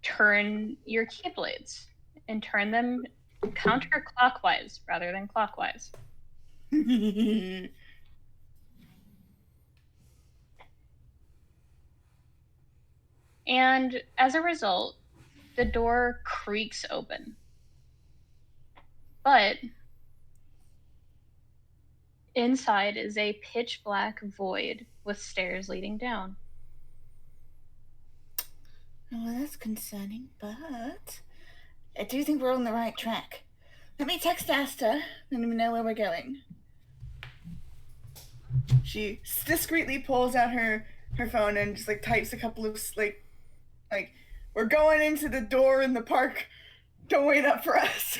turn your Keyblades and turn them counterclockwise rather than clockwise. And as a result, the door creaks open. But inside is a pitch black void with stairs leading down. Well, that's concerning, but I do think we're on the right track. Let me text Aster, let me know where we're going. She discreetly pulls out her phone and just like types a couple of like we're going into the door in the park. Don't wait up for us.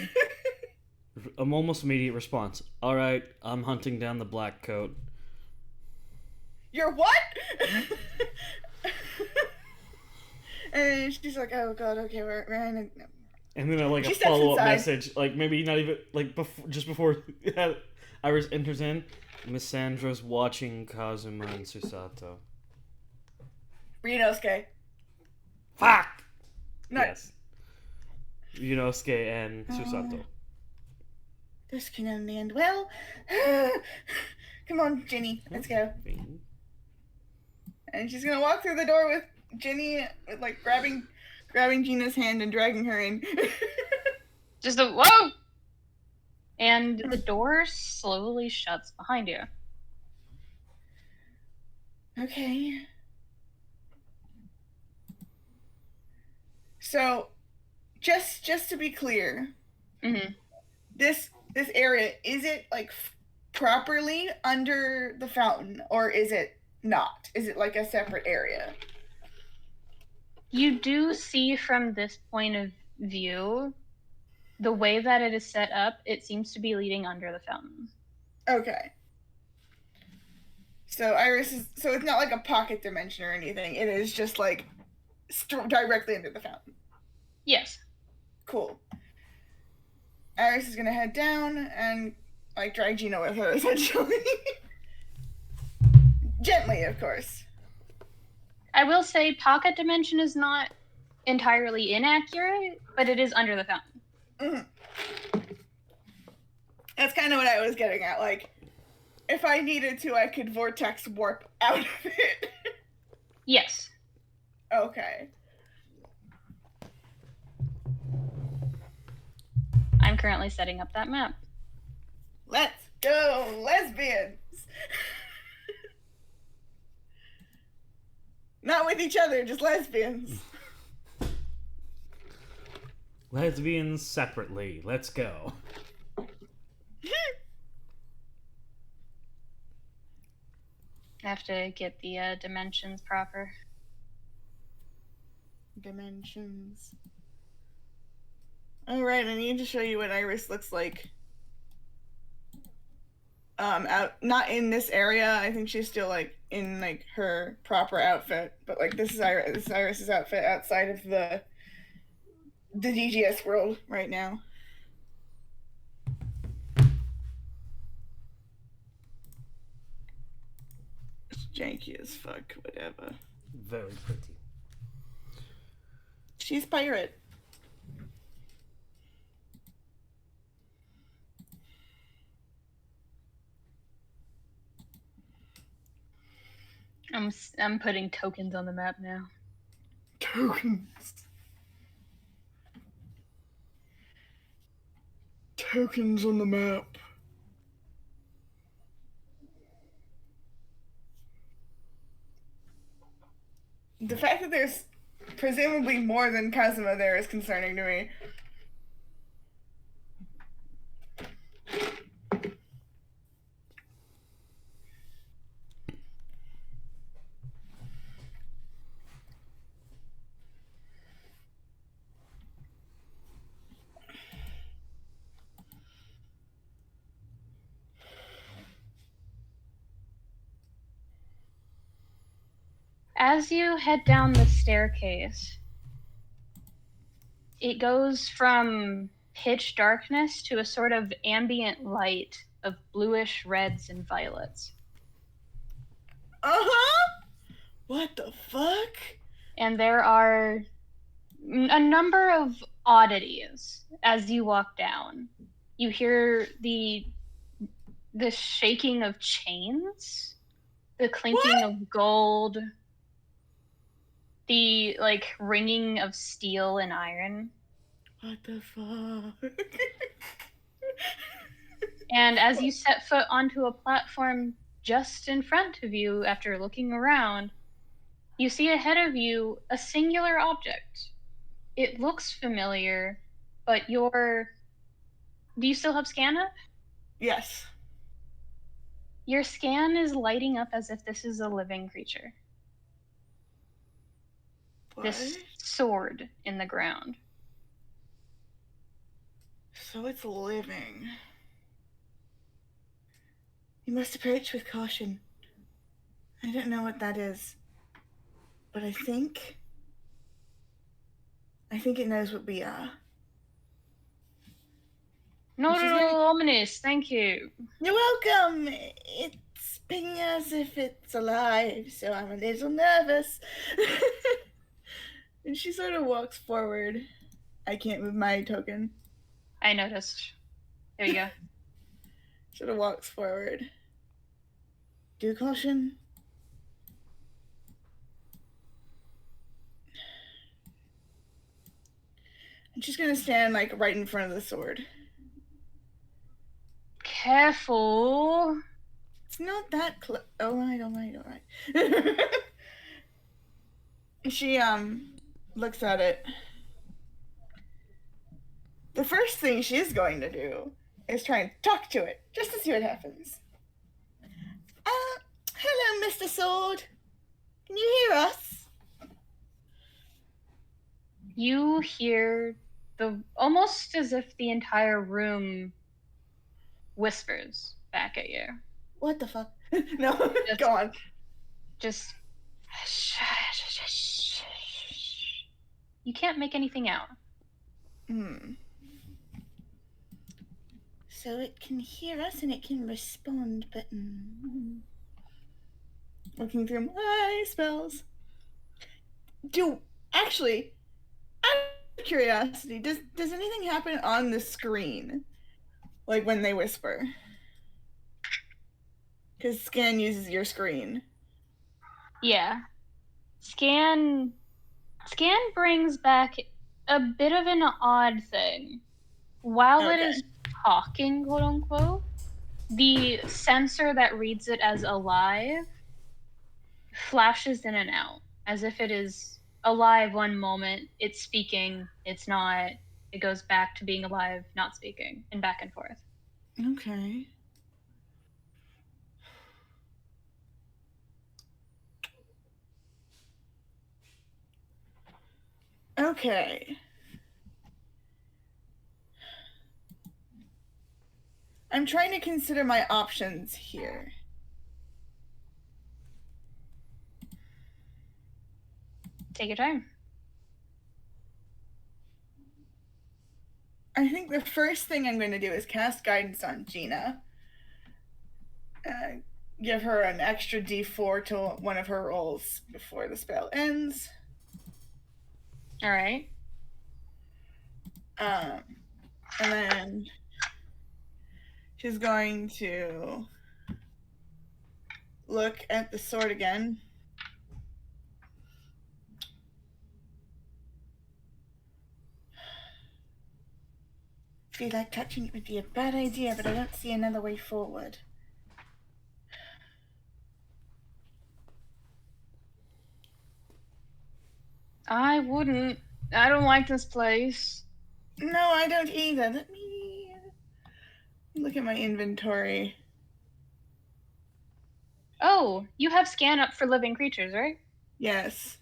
Almost immediate response. All right, I'm hunting down the black coat. You're what? And she's like, oh god, okay, we're in. And then like a She steps follow-up inside. message, like maybe not even like just before Iris enters in. Miss Sandra's watching Kazuma and Susato. Ryunosuke. Fuck. No. Yes. Ryunosuke and Susato. This can only end well. Come on, Ginny, let's go. And she's gonna walk through the door with Ginny, like grabbing Gina's hand and dragging her in. Just a whoa! And the door slowly shuts behind you. Okay. So, just to be clear, this area, is it like properly under the fountain, or is it not? Is it like a separate area? You do see from this point of view, the way that it is set up, it seems to be leading under the fountain. Okay. So Iris is, so it's not like a pocket dimension or anything. It is just like directly under the fountain. Yes. Cool. Iris is gonna head down and like drag Gina with her, essentially. Gently, of course. I will say pocket dimension is not entirely inaccurate, but it is under the fountain. Mm-hmm. That's kind of what I was getting at. Like, if I needed to, I could vortex warp out of it. Yes. Okay. I'm currently setting up that map. Let's go, lesbians! Not with each other, just lesbians. Lesbians separately. Let's go. I have to get the dimensions proper. Dimensions. Alright, I need to show you what Iris looks like. Out, not in this area. I think she's still like in like her proper outfit, but like this is Iris's outfit outside of the DGS world right now. It's janky as fuck, whatever. Very pretty. She's pirate. I'm putting tokens on the map now. Tokens. Tokens on the map. The fact that there's presumably more than Kazuma there is concerning to me. As you head down the staircase, it goes from pitch darkness to a sort of ambient light of bluish reds and violets. What the fuck? And there are a number of oddities as you walk down. You hear the shaking of chains, the clinking of gold. The ringing of steel and iron. What the fuck? And as you set foot onto a platform just in front of you after looking around, you see ahead of you a singular object. It looks familiar, but do you still have scan up? Yes. Your scan is lighting up as if this is a living creature. What? This sword in the ground. So it's living. You must approach with caution. I don't know what that is, but I think it knows what we are. Not at all ominous, thank you. You're welcome. It's pinging as if it's alive, so I'm a little nervous. And she sort of walks forward. I can't move my token. I noticed. There you go. Sort of walks forward. Do caution. And she's gonna stand right in front of the sword. Careful. It's not that close. Oh, I don't mind. All right. She looks at it. The first thing she's going to do is try and talk to it, just to see what happens. Hello, Mr. Sword. Can you hear us? You hear almost as if the entire room whispers back at you. What the fuck? No, go on. Just you can't make anything out. So it can hear us and it can respond, but looking through my spells. Actually, out of curiosity, does anything happen on the screen? Like when they whisper? Because scan uses your screen. Yeah. Scan brings back a bit of an odd thing. While it is talking, quote unquote, the sensor that reads it as alive flashes in and out, as if it is alive one moment, it's speaking, it's not, it goes back to being alive, not speaking, and back and forth. Okay. Okay. I'm trying to consider my options here. Take your time. I think the first thing I'm going to do is cast guidance on Gina. Give her an extra D4 to one of her rolls before the spell ends. All right. And then she's going to look at the sword again. I feel like touching it would be a bad idea, but I don't see another way forward. I wouldn't. I don't like this place. No, I don't either. Let me look at my inventory. Oh, you have scan up for living creatures, right? Yes.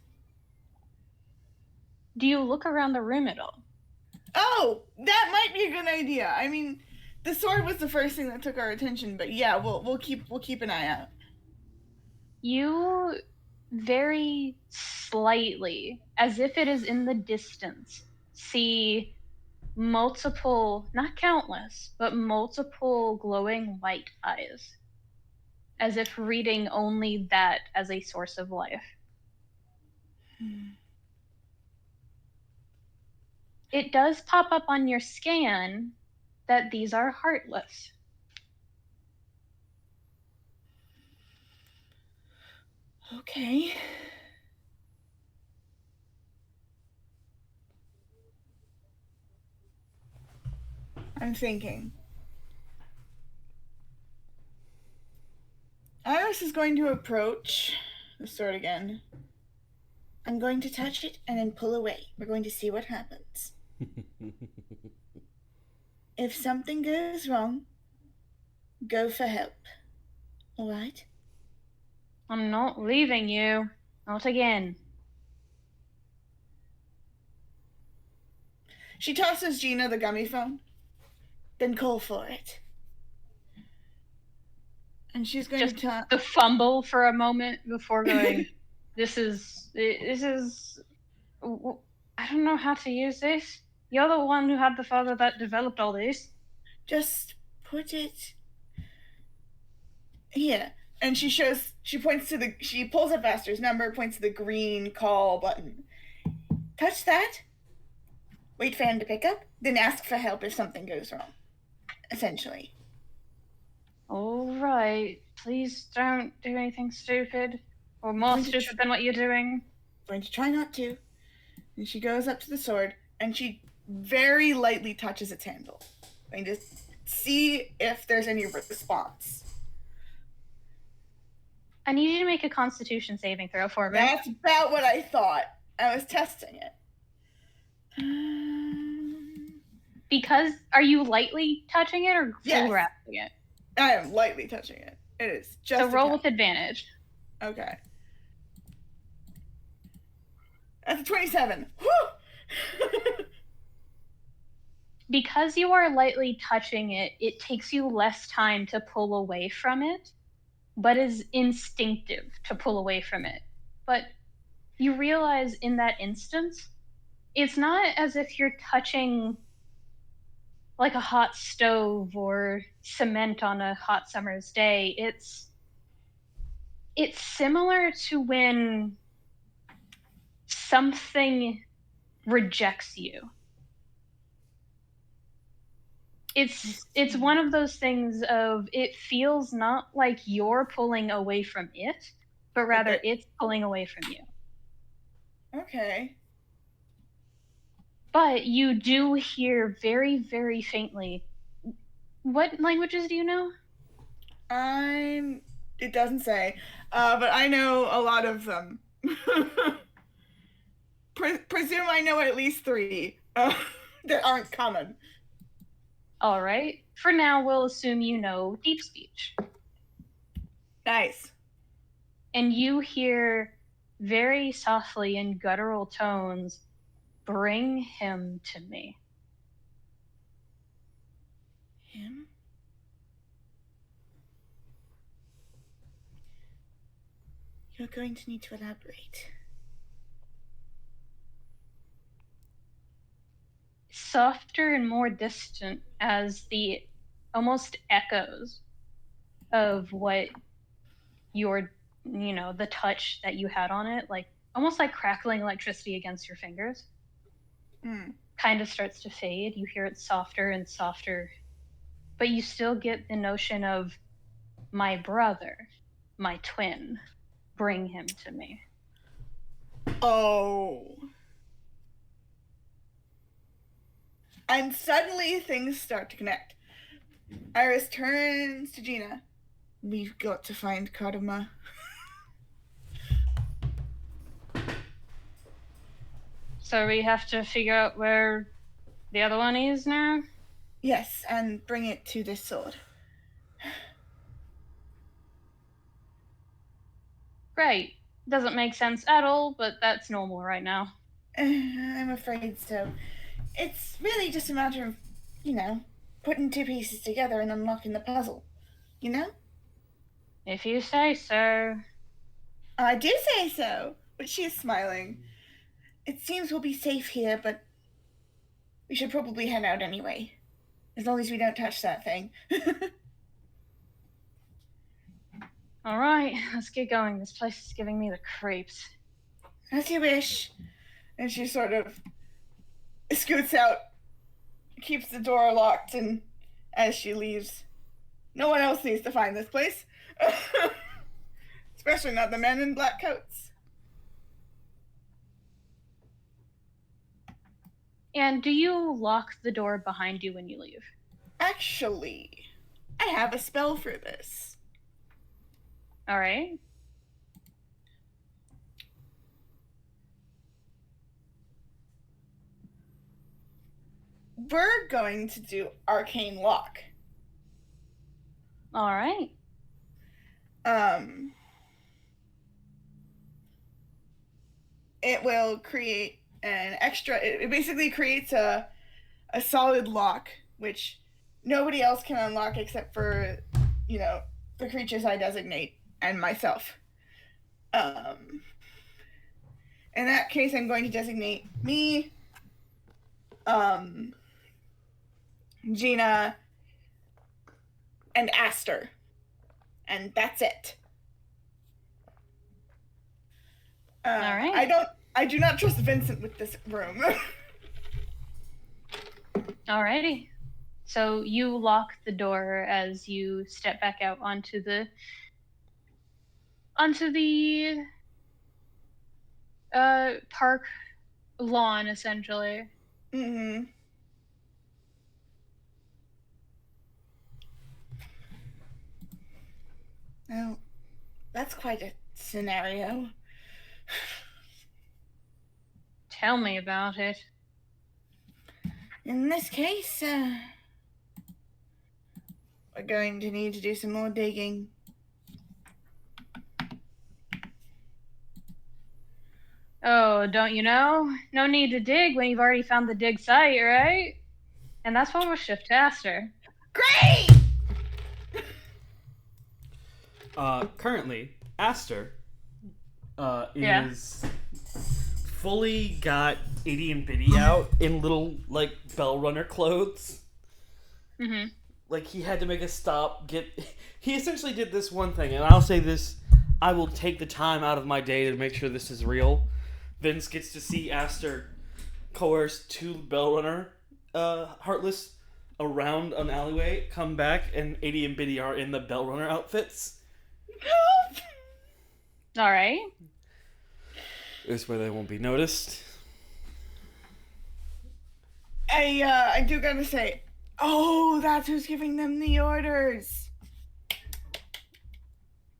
Do you look around the room at all? Oh, that might be a good idea. I mean, the sword was the first thing that took our attention, but yeah, we'll keep an eye out. You very slightly, as if it is in the distance, see multiple, not countless, but multiple glowing white eyes, as if reading only that as a source of life. It does pop up on your scan that these are heartless. Okay. I'm thinking. Iris is going to approach the sword again. I'm going to touch it and then pull away. We're going to see what happens. If something goes wrong, go for help. All right? I'm not leaving you. Not again. She tosses Gina the gummy phone. Then call for it. And she's going Just to the fumble for a moment before going, this is, I don't know how to use this. You're the one who had the father that developed all this. just put it here. And she pulls up Aster's number, points to the green call button. Touch that. Wait for him to pick up, then ask for help if something goes wrong. Essentially. All right. Please don't do anything stupid. Or more stupid than what you're doing. Going to try not to. And she goes up to the sword, and she very lightly touches its handle. Going to see if there's any response. I need you to make a Constitution saving throw for me. That's about what I thought. I was testing it. Because, are you lightly touching it or full Yes. grasping it? I am lightly touching it. It is just so roll with advantage. Okay. That's a 27. Woo! Because you are lightly touching it, it takes you less time to pull away from it, but is instinctive to pull away from it. But you realize in that instance, it's not as if you're touching like a hot stove or cement on a hot summer's day. It's similar to when something rejects you. It's one of those things of it feels not like you're pulling away from it, but rather it's pulling away from you. Okay. But you do hear very, very faintly. What languages do you know? It doesn't say, but I know a lot of them. Presume I know at least 3 that aren't common. All right. For now, we'll assume you know deep speech. Nice. And you hear very softly in guttural tones, "Bring him to me." Him? You're going to need to elaborate. Softer and more distant as the almost echoes of what your, the touch that you had on it, like almost like crackling electricity against your fingers, kind of starts to fade. You hear it softer and softer, but you still get the notion of my brother, my twin, bring him to me. Oh. And suddenly things start to connect. Iris turns to Gina. We've got to find Kadama. So we have to figure out where the other one is now? Yes, and bring it to this sword. Right. Doesn't make sense at all, but that's normal right now. I'm afraid so. It's really just a matter of, putting 2 pieces together and unlocking the puzzle. You know? If you say so. I do say so, but she is smiling. It seems we'll be safe here, but we should probably head out anyway. As long as we don't touch that thing. All right, let's get going. This place is giving me the creeps. As you wish. And she sort of scoots out, keeps the door locked, and as she leaves, no one else needs to find this place. Especially not the men in black coats. And do you lock the door behind you when you leave? actually, I have a spell for this. All right. We're going to do Arcane Lock. All right. It will create an extra. It basically creates a solid lock, which nobody else can unlock except for, the creatures I designate and myself. In that case, I'm going to designate me, Gina, and Aster. And that's it. All right. I do not trust Vincent with this room. Alrighty. So you lock the door as you step back out onto the park lawn, essentially. Mm-hmm. Well, that's quite a scenario. Tell me about it. In this case, we're going to need to do some more digging. Oh, don't you know? No need to dig when you've already found the dig site, right? And that's when we'll shift to Aster. Great! Currently, Aster Yeah. is fully got Itty and Bitty out in little, like, bell runner clothes. Mm-hmm. Like, he had to make a stop, he essentially did this one thing, and I'll say this, I will take the time out of my day to make sure this is real. Vince gets to see Aster coerce two bell runner Heartless around an alleyway, come back, and Itty and Bitty are in the bell runner outfits. All right. This way they won't be noticed. I do gotta say, oh, that's who's giving them the orders.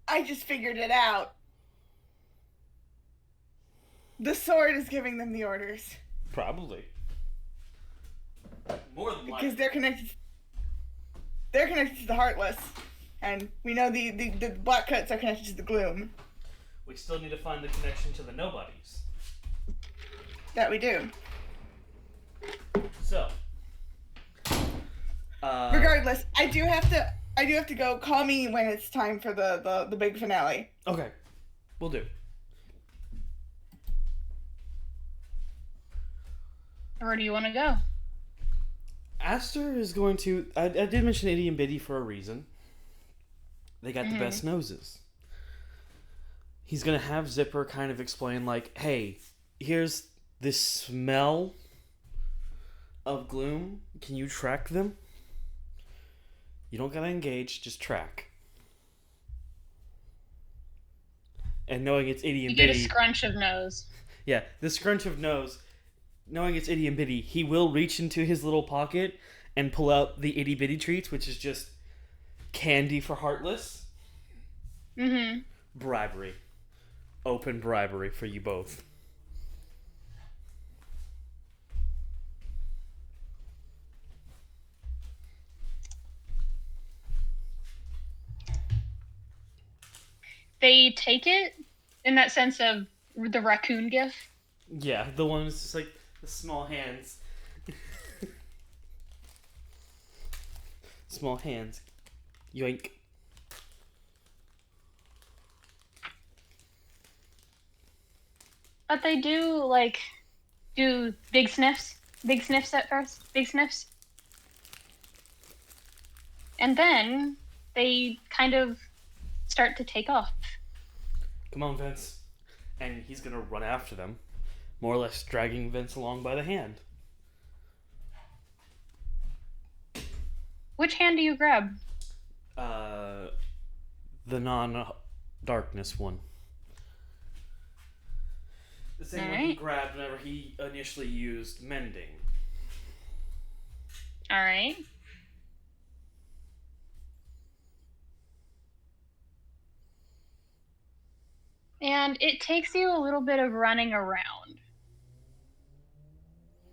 I just figured it out. The sword is giving them the orders. Probably. More than likely. Because they're connected to the Heartless. And we know the Black Cuts are connected to the Gloom. We still need to find the connection to the Nobodies. That we do. So. Regardless, I do have to go. Call me when it's time for the big finale. Okay. We'll do. Where do you want to go? Aster is going to... I did mention Itty and Bitty for a reason. They got the best noses. He's going to have Zipper kind of explain, like, hey, here's this smell of gloom. Can you track them? You don't gotta engage, just track. And knowing it's Itty and Bitty... You get a scrunch of nose. Yeah, the scrunch of nose... Knowing it's Itty and Bitty, he will reach into his little pocket and pull out the Itty Bitty treats, which is just candy for Heartless. Mm-hmm. Bribery. Open bribery for you both. They take it in that sense of the raccoon gif. Yeah, the one that's just like the small hands. Small hands. Yoink. But they do, do big sniffs. Big sniffs at first. Big sniffs. And then they kind of start to take off. Come on, Vince. And he's gonna run after them. More or less dragging Vince along by the hand. Which hand do you grab? The non-darkness one. The same one he grabbed whenever he initially used mending. Alright. And it takes you a little bit of running around.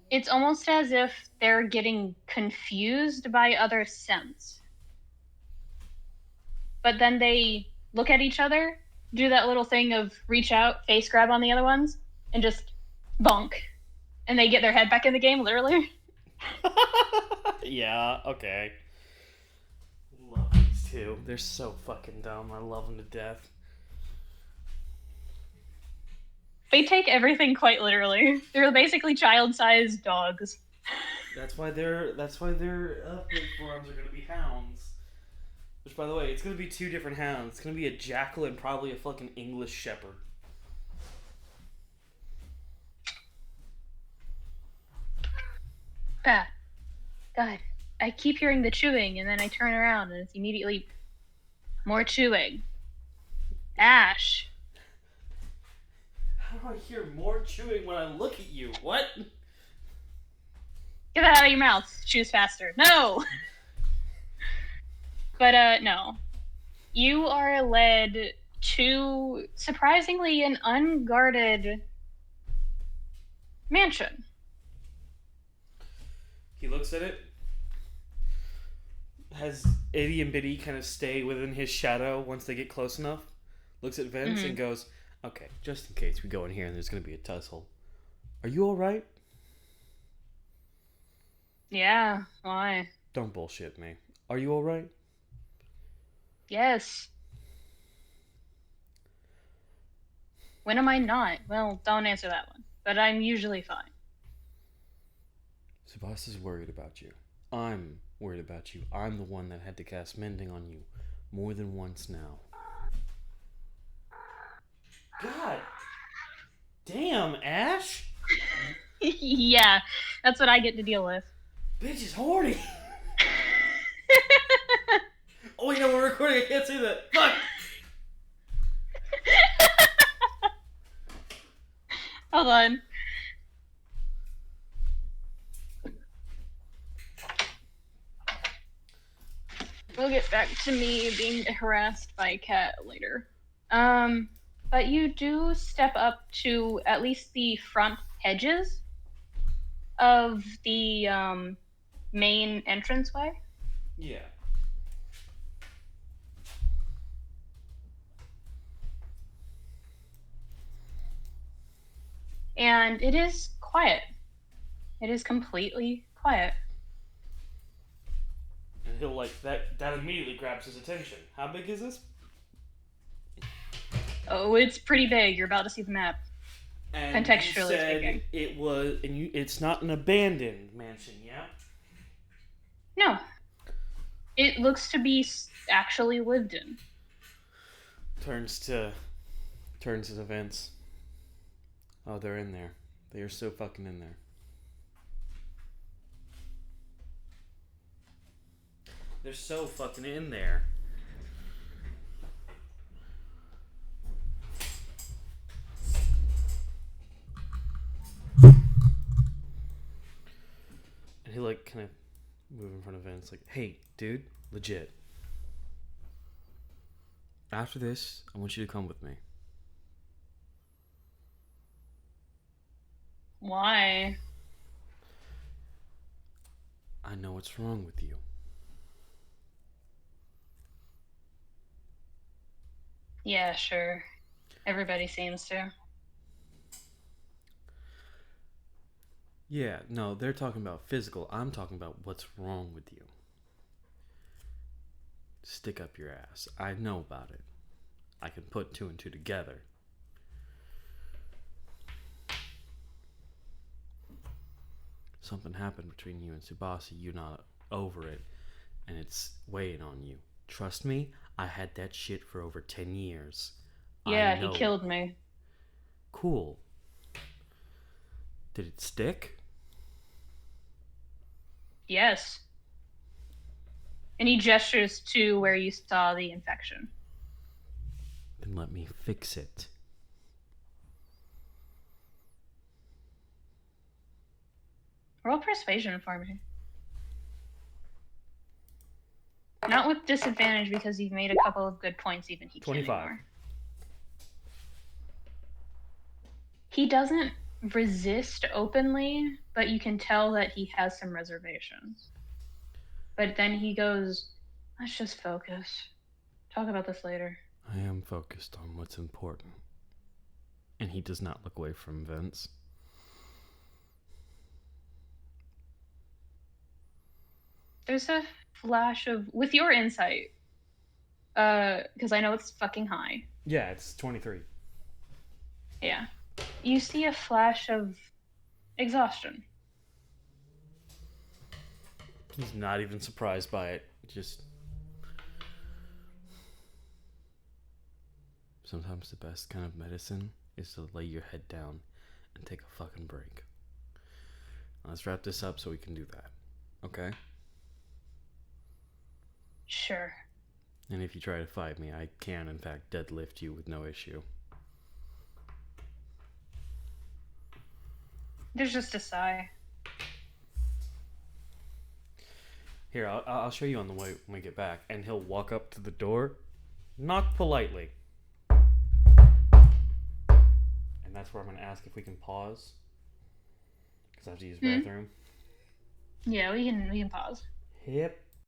It's almost as if they're getting confused by other scents. But then they look at each other, do that little thing of reach out, face grab on the other ones, and just bonk. And they get their head back in the game, literally. Yeah, okay. Love these two. They're so fucking dumb. I love them to death. They take everything quite literally. They're basically child-sized dogs. That's why their upgrade forms are gonna be hounds. Which, by the way, it's gonna be two different hounds. It's gonna be a jackal and probably a fucking English shepherd. God, I keep hearing the chewing, and then I turn around, and it's immediately more chewing. Ash. How do I hear more chewing when I look at you? What? Get that out of your mouth. Chews faster. No! But, no. You are led to, surprisingly, an unguarded mansion. He looks at it. Has Itty and Bitty kind of stay within his shadow once they get close enough. Looks at Vince and goes, okay, just in case we go in here and there's going to be a tussle. Are you alright? Yeah, why? Don't bullshit me. Are you alright? Yes. When am I not? Well, don't answer that one. But I'm usually fine. Subas is worried about you. I'm worried about you. I'm the one that had to cast mending on you more than once now. God damn, Ash! Yeah, that's what I get to deal with. Bitch is horny! Oh wait, no, we're recording. I can't say that. Fuck! Hold on. We'll get back to me being harassed by a cat later. But you do step up to at least the front hedges of the main entranceway. Yeah. And it is quiet. It is completely quiet. And he'll that immediately grabs his attention. How big is this? Oh, it's pretty big. You're about to see the map. And Contextually you said speaking. it was, it's not an abandoned mansion, yeah? No. It looks to be actually lived in. Turns to the Vince. Oh, they're in there. They are so fucking in there. They're so fucking in there. And he kind of move in front of Vince like, hey, dude, legit. After this, I want you to come with me. Why? I know what's wrong with you. Yeah, sure. Everybody seems to. Yeah, no, they're talking about physical. I'm talking about what's wrong with you. Stick up your ass. I know about it. I can put two and two together. Something happened between you and Tsubasa. You're not over it, and it's weighing on you. Trust me, I had that shit for over 10 years. Yeah, he killed me. Cool. Did it stick? Yes. And he gestures to where you saw the infection. Then let me fix it. Roll persuasion for me. Not with disadvantage because you've made a couple of good points even he 25. Can't He doesn't resist openly, but you can tell that he has some reservations. But then he goes, let's just focus. Talk about this later. I am focused on what's important. And he does not look away from Vince. There's a flash of, with your insight, because I know it's fucking high. Yeah, it's 23. Yeah. You see a flash of exhaustion. He's not even surprised by it. Just... Sometimes the best kind of medicine is to lay your head down and take a fucking break. Let's wrap this up so we can do that. Okay? Sure. And if you try to fight me, I can, in fact, deadlift you with no issue. There's just a sigh. Here, I'll show you on the way when we get back. And he'll walk up to the door, knock politely. And that's where I'm going to ask if we can pause. Because I have to use the bathroom. Yeah, we can pause. Yep.